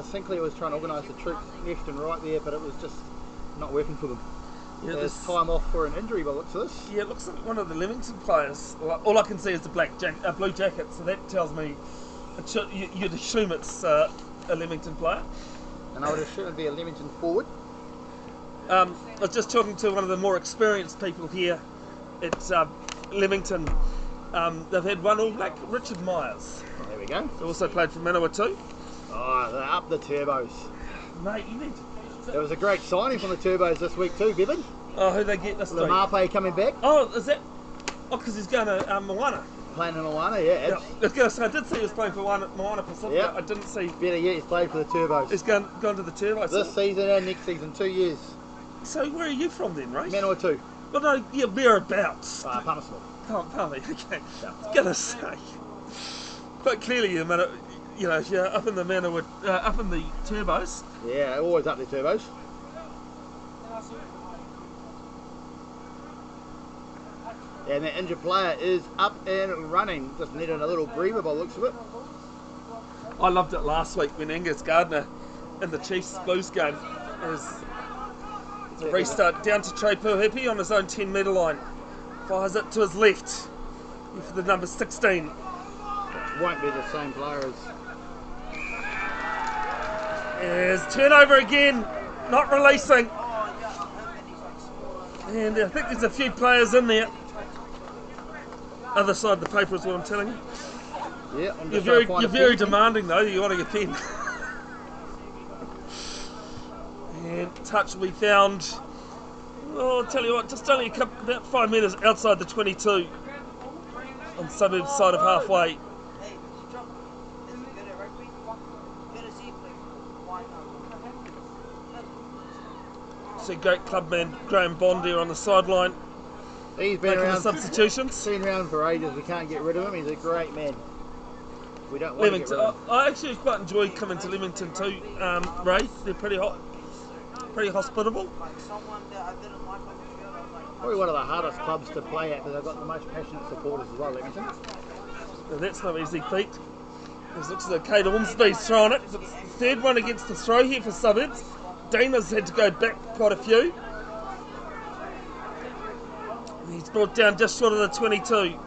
Speaker 2: Sinclair was trying to organise the troops left and right there, but it was just not working for them.
Speaker 1: Yeah,
Speaker 2: There's time off for an injury by the looks of this.
Speaker 1: Yeah, it looks like one of the Leamington players. All I can see is the blue jacket, so that tells me you'd assume it's a Leamington player.
Speaker 2: And I would assume it'd be a Leamington forward.
Speaker 1: I was just talking to one of the more experienced people here at Leamington. They've had one All Black, Richard Myers.
Speaker 2: Oh, there we go.
Speaker 1: He also played for Manawa too.
Speaker 2: Oh, they're up the turbos.
Speaker 1: Mate, you need to...
Speaker 2: There was a great signing from the turbos this week too, Bevan.
Speaker 1: Oh, who'd they get this week?
Speaker 2: Lamape coming back.
Speaker 1: Oh, is that... Oh, because he's going to Moana.
Speaker 2: Playing in Moana, yeah.
Speaker 1: Yeah. I was going to say, I did see he was playing for Moana Pacific.
Speaker 2: Yep.
Speaker 1: I didn't see...
Speaker 2: Better yet, he's played for the turbos.
Speaker 1: He's gone to the Turbos.
Speaker 2: This season and next season, 2 years.
Speaker 1: So where are you from then, Ray?
Speaker 2: Manawa 2.
Speaker 1: Well, no, yeah, whereabouts?
Speaker 2: Palmerston.
Speaker 1: Palmy, okay. I was going to say. But clearly you're if you're up in the up in the Turbos.
Speaker 2: Yeah, always up the turbos. And the injured player is up and running. Just needed a little breather by the looks of it.
Speaker 1: I loved it last week when Angus Gardner in the Chiefs Blues game is the restart down to Trey Puhipi on his own 10 metre line. Fires it to his left for the number 16.
Speaker 2: Which won't be the same player
Speaker 1: As turnover again, not releasing. And I think there's a few players in there. Other side of the paper is what I'm telling you.
Speaker 2: Yeah, I'm
Speaker 1: You're
Speaker 2: just
Speaker 1: very demanding though. You're wanting a pen. And touch we found. Oh, I'll tell you what, just only about 5 metres outside the 22 on Suburbs side of halfway.
Speaker 3: Hey, John, is he good at rugby? Good as he plays. Why not?
Speaker 1: See great clubman Graham Bond here on the sideline.
Speaker 2: He's been
Speaker 1: Making the
Speaker 2: around,
Speaker 1: substitutions.
Speaker 2: been around for ages. We can't get rid of him. He's a great man. We don't want to get
Speaker 1: Leamington.
Speaker 2: rid of them.
Speaker 1: I actually quite enjoy coming to Leamington too, Ray. They're pretty hospitable.
Speaker 3: Like someone that I didn't like on the field, I was like,
Speaker 2: Probably one of the hardest clubs to play at because they've got the most passionate supporters as well, Leamington.
Speaker 1: Now, that's no easy feat. It looks like Kate Ormsby's throwing it. The third one against the throw here for Suburbs. Dana's had to go back quite a few. He's brought down just short of the 22.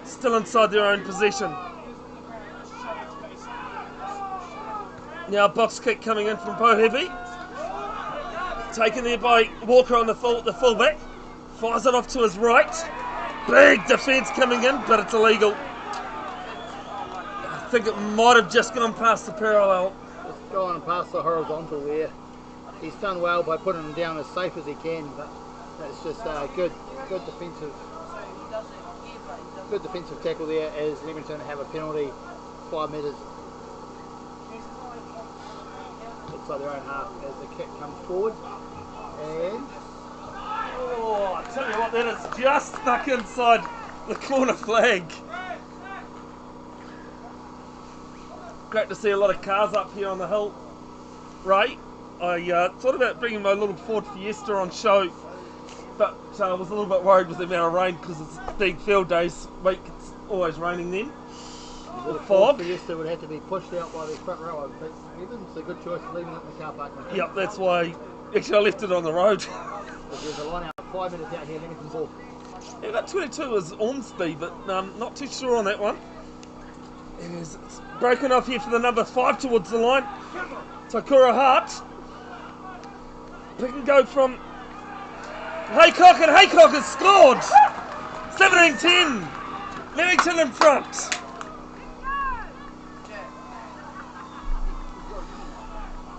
Speaker 1: Still inside their own possession. Now box kick coming in from Pohevi. Taken there by Walker on the fullback. Fires it off to his right. Big defence coming in, but it's illegal. I think it might have just gone past the parallel.
Speaker 2: Just gone past the horizontal there. He's done well by putting him down as safe as he can, but that's just good defensive tackle there as Leamington have a penalty 5 metres inside their own half as the kick comes forward. And
Speaker 1: Oh, I tell you what, that is just stuck inside the corner flag. Great to see a lot of cars up here on the hill. Ray, I thought about bringing my little Ford Fiesta on show, but I was a little bit worried with the amount of rain because it's big field days week. It's always raining then.
Speaker 2: the
Speaker 1: fog.
Speaker 2: Fiesta would have to be pushed out by the front row. I think it's a good choice leaving it in the car park.
Speaker 1: Yep, that's why. Actually, I left it on the road.
Speaker 2: There's a line out 5 minutes out here, Leamington ball.
Speaker 1: Yeah, that 22 was Ormsby, but not too sure on that one. It's broken off here for the number 5 towards the line. Takura Hart. Pick and go from Haycock, and Haycock has scored! 17-10. Leamington in front.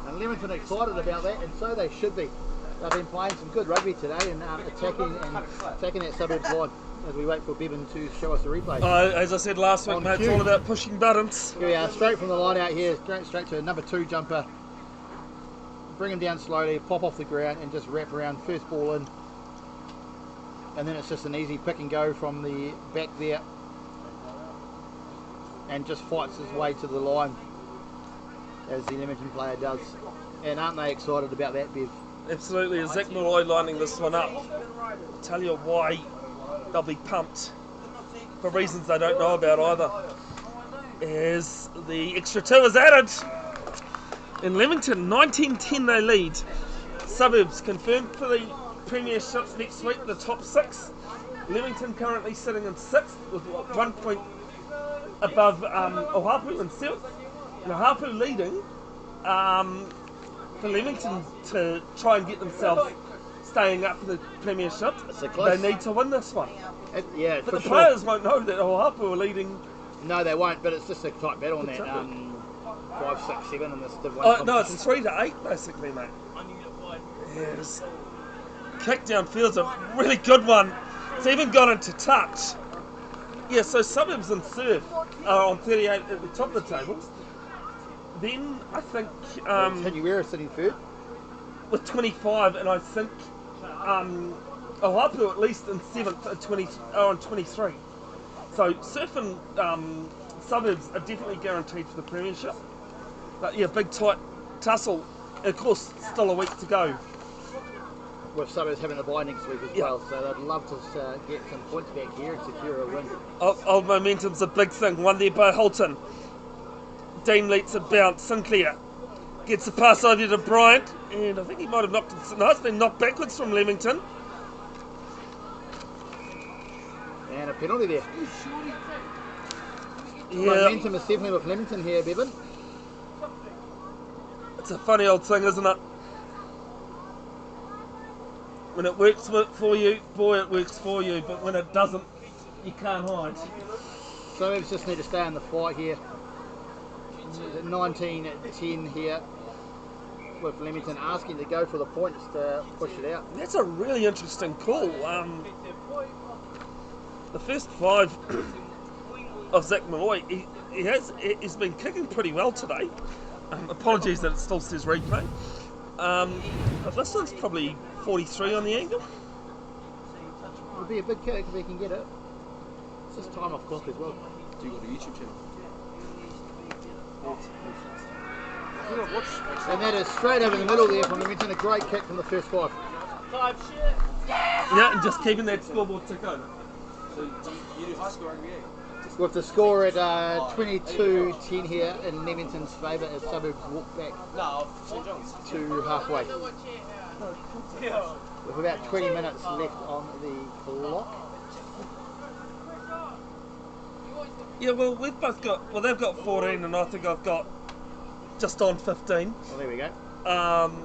Speaker 2: And Leamington are excited about that, and so they should be. They've been playing some good rugby today and attacking that Suburbs line as we wait for Bevan to show us the replay.
Speaker 1: As I said last week, mate, it's all about pushing buttons.
Speaker 2: Here we are, straight from the line out here, straight to a number 2 jumper. Bring him down slowly, pop off the ground and just wrap around, first ball in. And then it's just an easy pick and go from the back there. And just fights his way to the line, as the Leamington player does. And aren't they excited about that, Bev?
Speaker 1: Absolutely, Zach Malloy lining this one up. I'll tell you why they'll be pumped, for reasons they don't know about either. As the extra 2 is added. In Leamington, 19-10 they lead. Suburbs confirmed for the premierships next week, the top 6. Leamington currently sitting in 6th with 1 point above Ohapu in 7th. And Ohapu leading for Leamington to try and get themselves staying up for the premiership. They need to win this one.
Speaker 2: Yeah,
Speaker 1: but the
Speaker 2: sure.
Speaker 1: players won't know that Ohapu are leading.
Speaker 2: No, they won't, but it's just a tight battle on that 5, 6, 7 in this Div 1
Speaker 1: Oh, no, it's
Speaker 2: competition.
Speaker 1: 3-8 basically, mate. Yes. Kick downfield's a really good one. It's even gone into touch. Yeah, so Suburbs and Surf are on 38 at the top of the table. Then I think
Speaker 2: Tenuera sitting third.
Speaker 1: with 25, and I think Ohapu at least in 7th at on 23. So Surf and Suburbs are definitely guaranteed for the premiership. But yeah, big tight tussle. Of course, still a week to go.
Speaker 2: With Suburbs having a bye next week as well, so they'd love to get some points back here and secure a win.
Speaker 1: Old momentum's a big thing. One there by Holton. Dean lets it bounce. Sinclair gets the pass over to Bryant, and I think he might have knocked it. No, it's been knocked backwards from Leamington.
Speaker 2: And a penalty there.
Speaker 1: Yeah,
Speaker 2: Momentum is definitely with Leamington here, Bevan.
Speaker 1: it's a funny old thing, isn't it? When it works for you, boy, it works for you. But when it doesn't, you can't hide.
Speaker 2: Suburbs just need to stay in the fight here. 19-10 here, with Leamington asking to go for the points to push it out.
Speaker 1: That's a really interesting call. The first 5 of Zach Malloy, he's been kicking pretty well today. Apologies that it still says replay. But this one's probably 43 on the angle.
Speaker 2: It'll be a big kick if he can get it. It's just time off clock as well.
Speaker 4: Do you got a YouTube channel?
Speaker 2: And that is straight over the middle there from Leamington. A great kick from the first 5.
Speaker 1: Yeah, and just keeping that scoreboard tick over.
Speaker 4: So you do high school rugby,
Speaker 2: With the score at 22-10 here in Leamington's favour as Suburbs walk back
Speaker 4: No, St John's.
Speaker 2: to halfway. With about 20 minutes left on the clock.
Speaker 1: Yeah, well, we've both got, well, they've got 14 and I think I've got just on 15.
Speaker 2: Well, there we go.
Speaker 1: Um,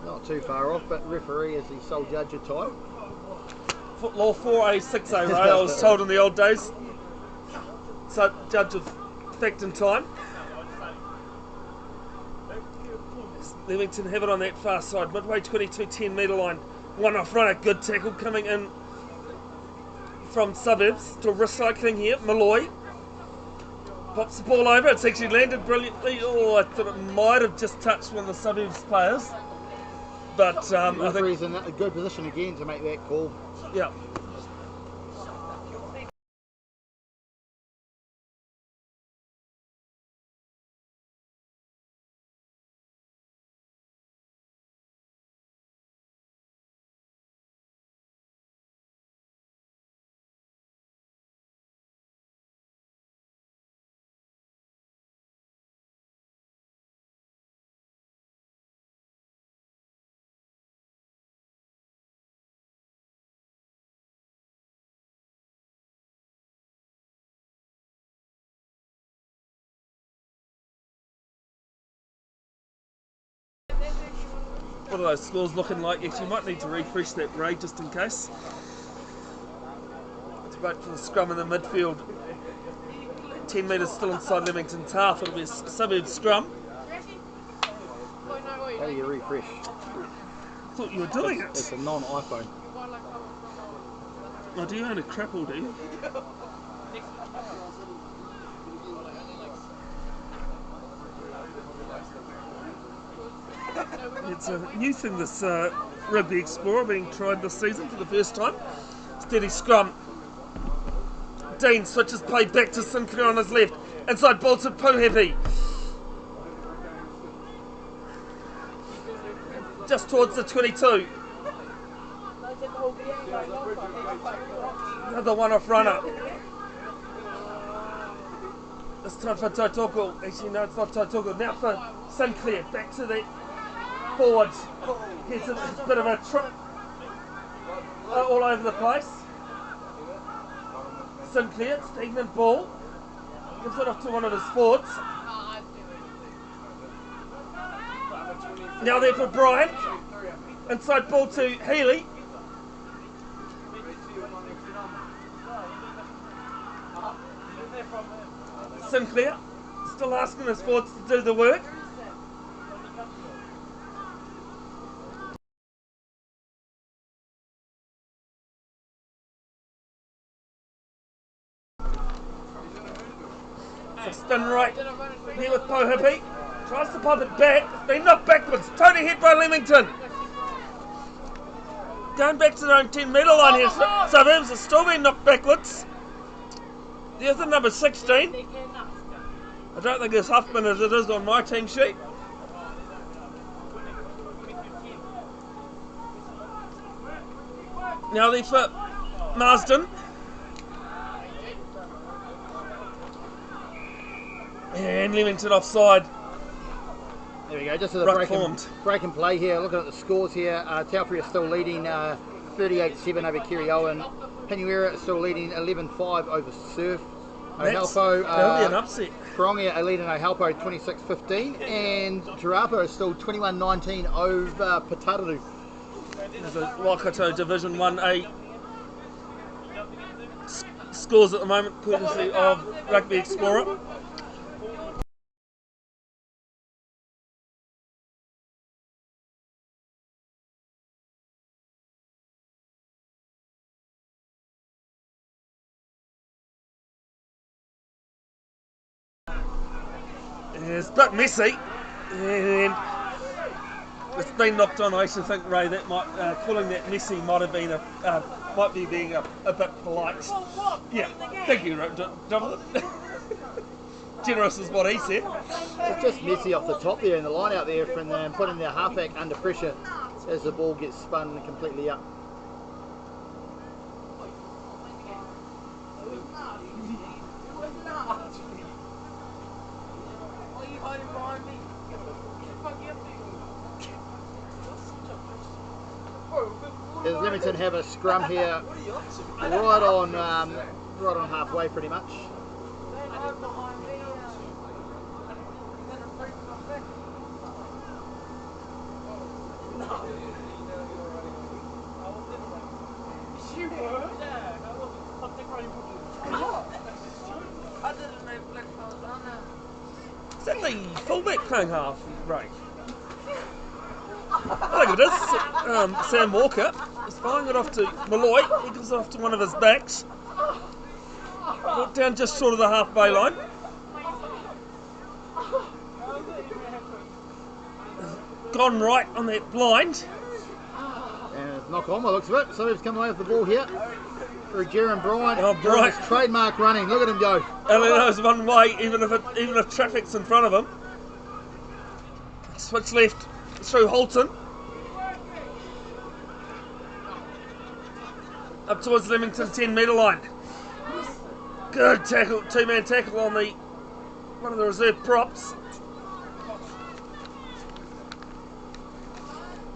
Speaker 2: Not too far off, but referee is the sole judge of time.
Speaker 1: Footlaw 4A, 6A, right? I was told in the old days. So, judge of fact and time. Leamington have it on that far side, midway 22-10 metre line. One off runner, good tackle coming in from Suburbs to recycling here. Malloy pops the ball over. It's actually landed brilliantly. Oh, I thought it might have just touched one of the Suburbs players. But I think
Speaker 2: Referee's in a good position again to make that call.
Speaker 1: yeah. What are those scores looking like? Actually, you might need to refresh that, Ray, just in case. Let's wait for the scrum in the midfield. 10 metres still inside Leamington's half. It'll be a Suburbs scrum.
Speaker 2: How do you refresh?
Speaker 1: Thought you were doing it.
Speaker 2: It's a non-iPhone.
Speaker 1: Oh, do you own a crapple, do you? It's a new thing, this Rugby Explorer being tried this season for the first time. Steady scrum. Dean switches play back to Sinclair on his left. Inside ball to Pohepi. Just towards the 22. Another one-off runner. This time for Tautoko. Actually, no, it's not Tautoko. Now for Sinclair. Back to the forwards. Gets a bit of a trip all over the place. Sinclair, stagnant ball. Gives it off to one of his forwards. Now there for Brian. Inside ball to Healy. Sinclair still asking his forwards to do the work. So spin right here with Pohippy. Tries to pop it back. It's been knocked backwards. Totally hit by Leamington. Going back to their own 10 metre line here. Suburbs are still being knocked backwards. There's the number 16. I don't think it's Huffman as it is on my team sheet. Now they for Marsden. And Leamington offside.
Speaker 2: There we go, just as a break and play here. Looking at the scores here, Taupiri are still leading 38-7 over Kirioa. Penuera is still leading 11-5 over Surf. Ohalpo,
Speaker 1: that'll be an upset.
Speaker 2: Karongia are leading Ohalpo 26-15, and Tarapo is still 21-19 over Patararu.
Speaker 1: There's a Waikato Division 1A scores at the moment, courtesy of Rugby Explorer. It's a bit messy, and it's been knocked on. I actually think, Ray, that might calling that messy might have been might be being a bit polite. Yeah, thank you, Jonathan. generous is what he said.
Speaker 2: It's just messy off the top there in the line out there from them putting their halfback under pressure as the ball gets spun completely up.
Speaker 3: Why are you hiding behind me?
Speaker 2: Does Leamington have a scrum here right on halfway pretty much?
Speaker 3: Don't hide behind me. You're gonna break my back. No. You were? Yeah, I was. I'm decorating I didn't know black was on there.
Speaker 1: Is that the fullback playing half, Ray? Look at this. Sam Walker is firing it off to Malloy. He gives it off to one of his backs. Brought down just short of the halfway line. Gone right on that blind.
Speaker 2: And it's knock on by the looks of it. Suburbs coming away with the ball here. For Jeremy Bryant.
Speaker 1: Oh, Bryant.
Speaker 2: Trademark running. Look at him go.
Speaker 1: Only knows one way, even if traffic's in front of him. Switch left through Holton. Up towards Leamington's 10-metre line. Good tackle, two-man tackle on one of the reserve props.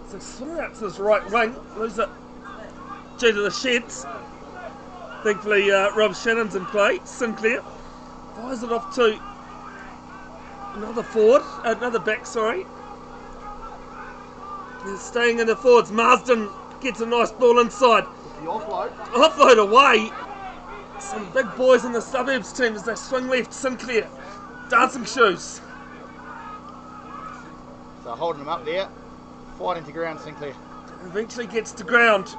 Speaker 1: So swing out to this right wing, lose it due to the sheds. Thankfully Rob Shannon's in play. Sinclair fires it off to another back, sorry. He's staying in the forwards. Marsden gets a nice ball inside.
Speaker 2: The offload.
Speaker 1: Offload away. Some big boys in the Suburbs team as they swing left. Sinclair, dancing shoes.
Speaker 2: So holding him up there, fighting to ground Sinclair.
Speaker 1: Eventually gets to ground.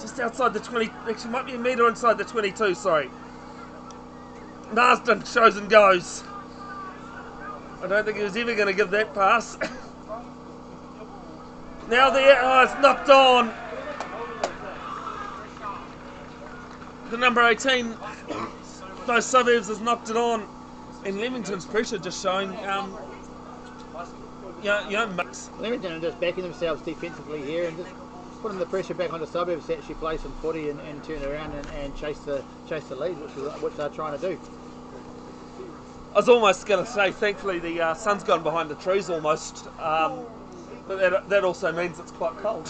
Speaker 1: Just outside the 20, actually might be a metre inside the 22, sorry. Marsden shows and goes. I don't think he was ever going to give that pass. Now there, it's knocked on. The number 18, those Suburbs has knocked it on. And Leamington's pressure just showing, mix.
Speaker 2: Leamington are just backing themselves defensively here and just putting the pressure back on the Suburbs to actually play some footy and turn around and chase the lead, which they're trying to do.
Speaker 1: I was almost going to say, thankfully the sun's gone behind the trees almost, but that also means it's quite cold.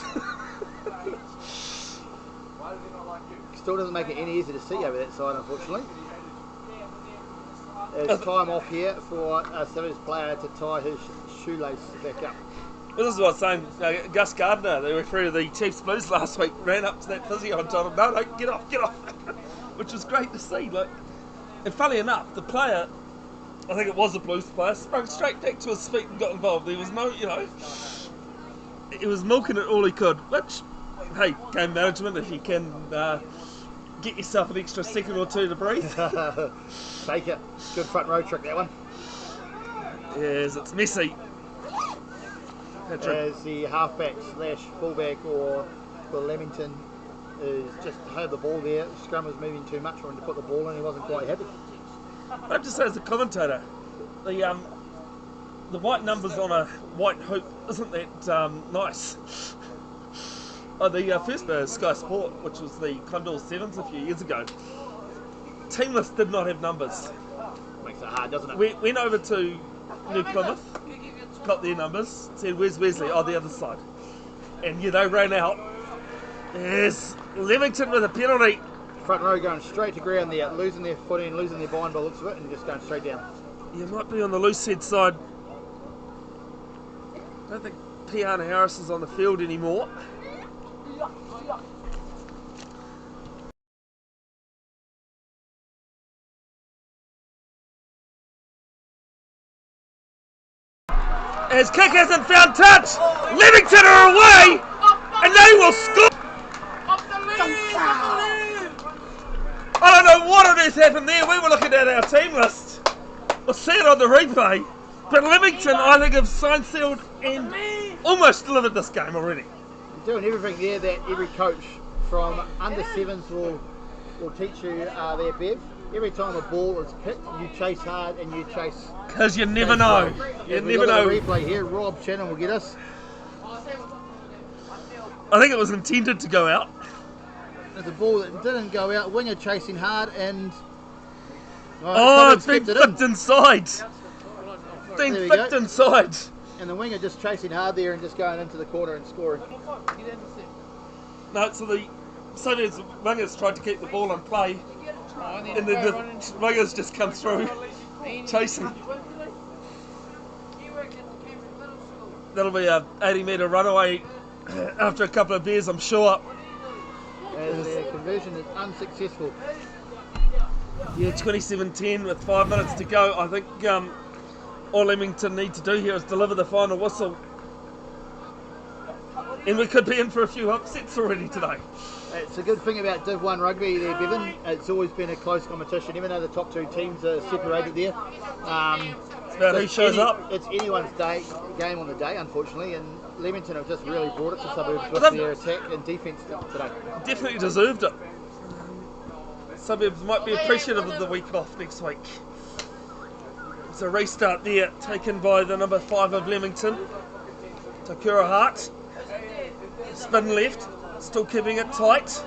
Speaker 2: Still doesn't make it any easier to see over that side, unfortunately. There's time off here for a Suburbs player to tie his shoelace back up.
Speaker 1: Well, this is what I was saying. Gus Gardner, the referee of the Chiefs Blues last week, ran up to that physio and told him, no, get off, which was great to see. And funny enough, the player, I think it was a Blues player, sprung straight back to his feet and got involved. There was no, he was milking it all he could, which, hey, game management, if you can get yourself an extra second or two to breathe.
Speaker 2: Take it. Good front row trick, that one.
Speaker 1: Yes, it's messy.
Speaker 2: As the halfback slash fullback or Leamington is just had the ball there. The scrum was moving too much for him to put the ball in. He wasn't quite happy.
Speaker 1: I have to say, as a commentator, the white numbers on a white hoop isn't that nice. The first Sky Sport, which was the Condor Sevens a few years ago, team list did not have numbers.
Speaker 2: Makes it hard, doesn't it?
Speaker 1: We went over to New Plymouth, got their numbers, said, where's Wesley? Oh, the other side. And they ran out. Yes, Leamington with a penalty.
Speaker 2: Front row going straight to ground there, losing their footing, losing their bind by the looks of it, and just going straight down.
Speaker 1: You might be on the loose head side. I don't think Piana Harris is on the field anymore. His kick hasn't found touch. Leamington are away, and they will score. I don't know what on earth happened there. We were looking at our team list. We'll see it on the replay. But Leamington, I think, have signed, sealed, and almost delivered this game already.
Speaker 2: Doing everything there that every coach from under sevens will will teach you there, Bev. Every time a ball is hit, you chase hard and you chase.
Speaker 1: Because you never know. You never know.
Speaker 2: Replay here. Rob Shannon will get us.
Speaker 1: I think it was intended to go out.
Speaker 2: There's a ball that didn't go out. Winger chasing hard and.
Speaker 1: It's been flicked inside. Been flicked inside.
Speaker 2: And the winger just chasing hard there and just going into the corner and scoring.
Speaker 1: No, so the Suburbs wingers tried to keep the ball in play, and then the wingers just come through chasing. That'll be a 80-metre runaway after a couple of beers, I'm sure.
Speaker 2: As their conversion is unsuccessful.
Speaker 1: Yeah, 27-10 with 5 minutes to go. I think all Leamington need to do here is deliver the final whistle. And we could be in for a few upsets already today.
Speaker 2: It's a good thing about Div 1 rugby there, Bevan. It's always been a close competition, even though the top two teams are separated there.
Speaker 1: It's about who shows up.
Speaker 2: It's anyone's game on the day, unfortunately, and Leamington have just really brought it to Suburbs with their attack and defence today.
Speaker 1: Definitely deserved it. Suburbs might be appreciative of the week off next week. It's a restart there, taken by the number 5 of Leamington, Takura Hart. Spin left, still keeping it tight.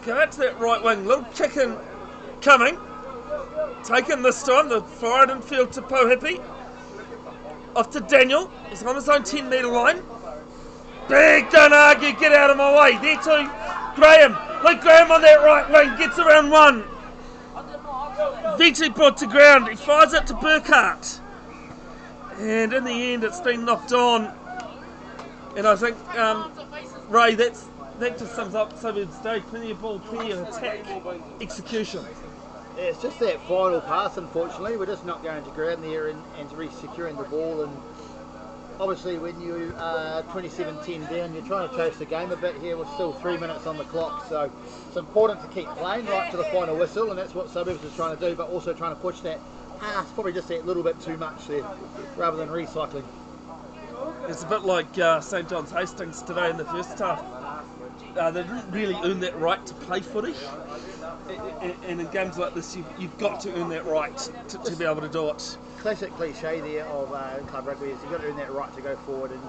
Speaker 1: Go out to that right wing, little kick in coming. Taken this time, the forward infield to Pohipi. Off to Daniel, he's on his own 10-metre line. Big, don't argue, get out of my way. There too, Graham. Luke Graham on that right wing, gets around one. Viti brought to ground, he fires it to Burkhart. And in the end, it's been knocked on. And I think, Ray, that just sums up Suburbs' day. Plenty of ball, plenty of attack, execution.
Speaker 2: Yeah, it's just that final pass, unfortunately. We're just not going to ground there and re-securing the ball. And obviously, when you are 27-10 down, you're trying to chase the game a bit here. We're still 3 minutes on the clock. So it's important to keep playing right to the final whistle. And that's what Suburbs is trying to do, but also trying to push that pass probably just that little bit too much there, rather than recycling.
Speaker 1: It's a bit like St John's Hastings today in the first half. They didn't really earn that right to play footy. And in games like this, you've got to earn that right to be able to do it.
Speaker 2: Classic cliche there of club rugby is you've got to earn that right to go forward and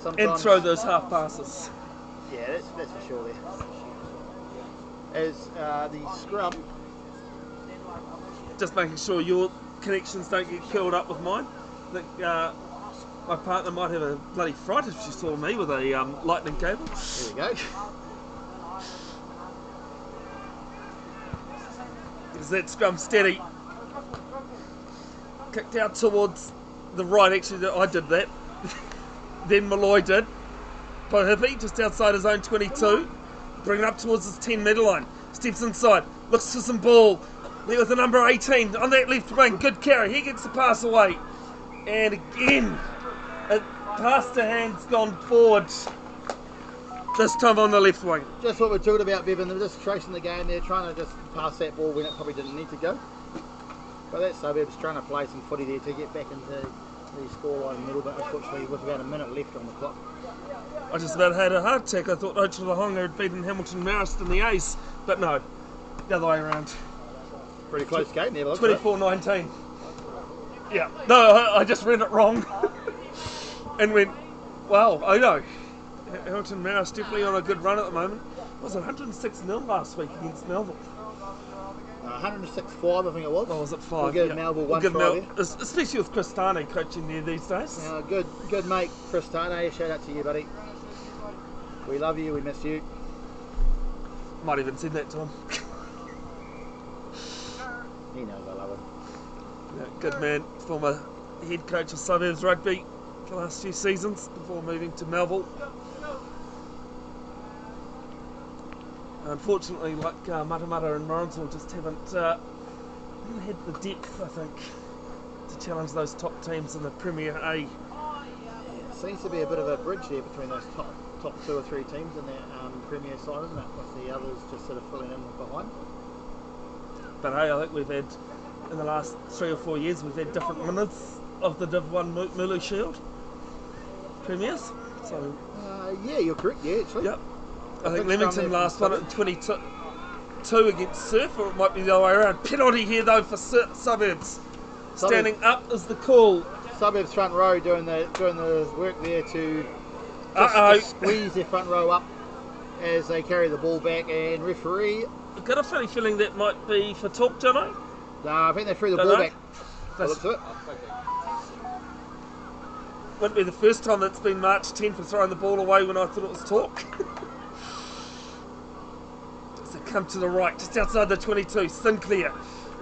Speaker 2: sometimes...
Speaker 1: And throw those half passes.
Speaker 2: Yeah, that's for sure there. As the scrum...
Speaker 1: Just making sure your connections don't get curled up with mine. I think my partner might have a bloody fright if she saw me with a lightning cable.
Speaker 2: There we go.
Speaker 1: Is that scrum steady? Kicked out towards the right, actually I did that. Then Malloy did. Pohipi just outside his own 22. Bring it up towards his 10-metre line. Steps inside, looks for some ball. There with the number 18 on that left wing. Good carry. He gets the pass away. And again, it past the hands gone forward. This time on the left wing.
Speaker 2: Just what we're talking about, Bevan. They're just tracing the game there, trying to just pass that ball when it probably didn't need to go. But that's Suburbs trying to play some footy there to get back into the scoreline a little bit, unfortunately, with about a minute left on the clock.
Speaker 1: I just about had a heart attack. I thought Ocha Lahonga had beaten Hamilton Marist in the Ace. But no, the other way around.
Speaker 2: Pretty close game there,
Speaker 1: 24-19. Yeah. No, I just read it wrong. And went, wow, I know. Hamilton Marist definitely on a good run at the moment. It was 106-0 last week against Melville.
Speaker 2: 106-5, I think it was.
Speaker 1: Oh, was it 5?
Speaker 2: We'll give Melville one try there.
Speaker 1: Especially with Chris Tane coaching there these days.
Speaker 2: Good mate, Chris Tane. Shout out to you, buddy. We love you, we miss you.
Speaker 1: Might even send that to him.
Speaker 2: He knows I love him.
Speaker 1: Yeah, good man, former head coach of Suburbs Rugby for the last few seasons before moving to Melville. Unfortunately, like Matamata and Morrinsville just haven't had the depth, I think, to challenge those top teams in the Premier A.
Speaker 2: Yeah, seems to be a bit of a bridge there between those top 2 or 3 teams in that Premier side, isn't it? With the others just sort of filling in behind.
Speaker 1: But hey, I think we've had, in the last 3 or 4 years, we've had different winners of the Div 1 Mulu Shield Premiers. So,
Speaker 2: Yeah, you're correct. Yeah, actually.
Speaker 1: yep. I think
Speaker 2: big scrum
Speaker 1: Leamington
Speaker 2: there
Speaker 1: last
Speaker 2: from
Speaker 1: one at 22 against Surf, or it might be the other way around. Penalty here though for Suburbs. Standing up is the call.
Speaker 2: Suburbs front row doing the work there to
Speaker 1: Uh-oh.
Speaker 2: just squeeze their front row up as they carry the ball back, and referee.
Speaker 1: I've got a funny feeling that might be for talk, Jono.
Speaker 2: I think they threw the
Speaker 1: Don't
Speaker 2: ball
Speaker 1: know.
Speaker 2: back. Looks it.
Speaker 1: Wouldn't be the first time that's been marked 10 for throwing the ball away when I thought it was talk. So come to the right, just outside the 22, Sinclair.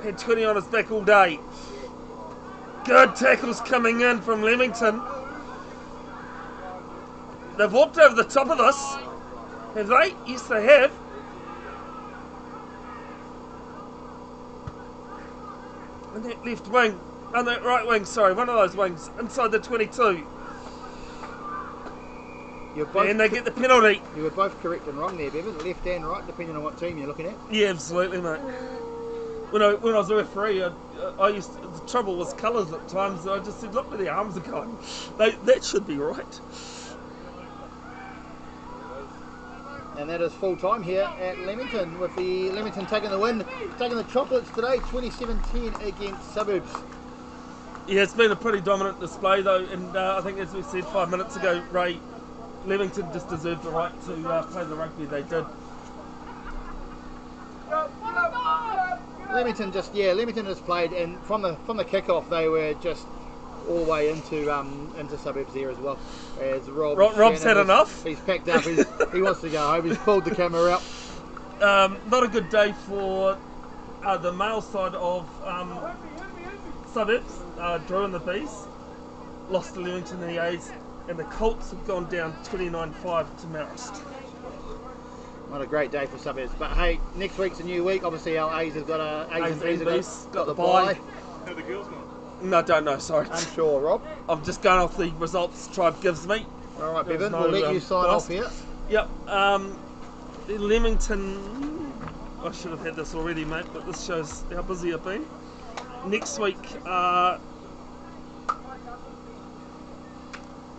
Speaker 1: Had 20 on his back all day. Good tackles coming in from Leamington. They've walked over the top of this. Have they? Yes, they have. And that left wing, and that right wing, sorry, one of those wings, inside the 22. And they get the penalty.
Speaker 2: You were both correct and wrong there, Bevan. Left and right, depending on what team you're looking at.
Speaker 1: Yeah, absolutely, mate. When I was a referee, the trouble was colours at times. I just said, look where the arms are going. That should be right.
Speaker 2: And that is full time here at Leamington, with the Leamington taking the win, taking the chocolates today, 27-10 against Suburbs.
Speaker 1: Yeah, it's been a pretty dominant display though, and I think as we said 5 minutes ago, Ray, Leamington just deserved the right to play the rugby they did.
Speaker 2: Leamington just played, and from the kickoff they were just all the way into Suburbs there as well. As
Speaker 1: Rob's had enough.
Speaker 2: He's packed up. He wants to go home. He's pulled the camera out.
Speaker 1: Not a good day for the male side of Suburbs. Drew and the Bees lost to Leamington in the A's, and the Colts have gone down 29-5 to Marist.
Speaker 2: Not a great day for Suburbs, but hey, next week's a new week. Obviously, our A's have got A's and B's have got the bye.
Speaker 5: How the girls gone?
Speaker 1: No, don't know. Sorry,
Speaker 2: I'm sure, Rob.
Speaker 1: I'm just going off the results Tribe gives me.
Speaker 2: All right,
Speaker 1: There's
Speaker 2: Bevan,
Speaker 1: no,
Speaker 2: we'll let you sign
Speaker 1: loss.
Speaker 2: off here.
Speaker 1: Yep. Leamington. I should have had this already, mate, but this shows how busy I've been. Next week,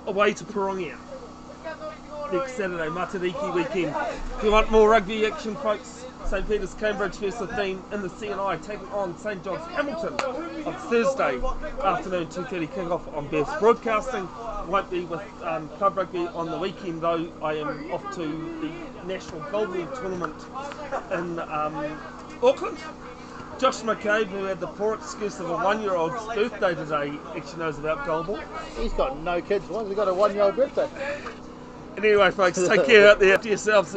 Speaker 1: away to Parongia. Next Saturday, Matariki weekend. If you want more rugby action, folks, St Peter's Cambridge first 15 in the CNI taking on St John's Hamilton on Thursday afternoon, 2:30 kickoff on Beth's Broadcasting. Won't be with club rugby on the weekend though. I am off to the National Goalball Tournament in Auckland. Josh McCabe, who had the poor excuse of a 1-year-old's birthday today, actually knows about goalball.
Speaker 2: He's got no kids. Why's he got a 1-year-old birthday?
Speaker 1: And anyway, folks, take care out there to yourselves.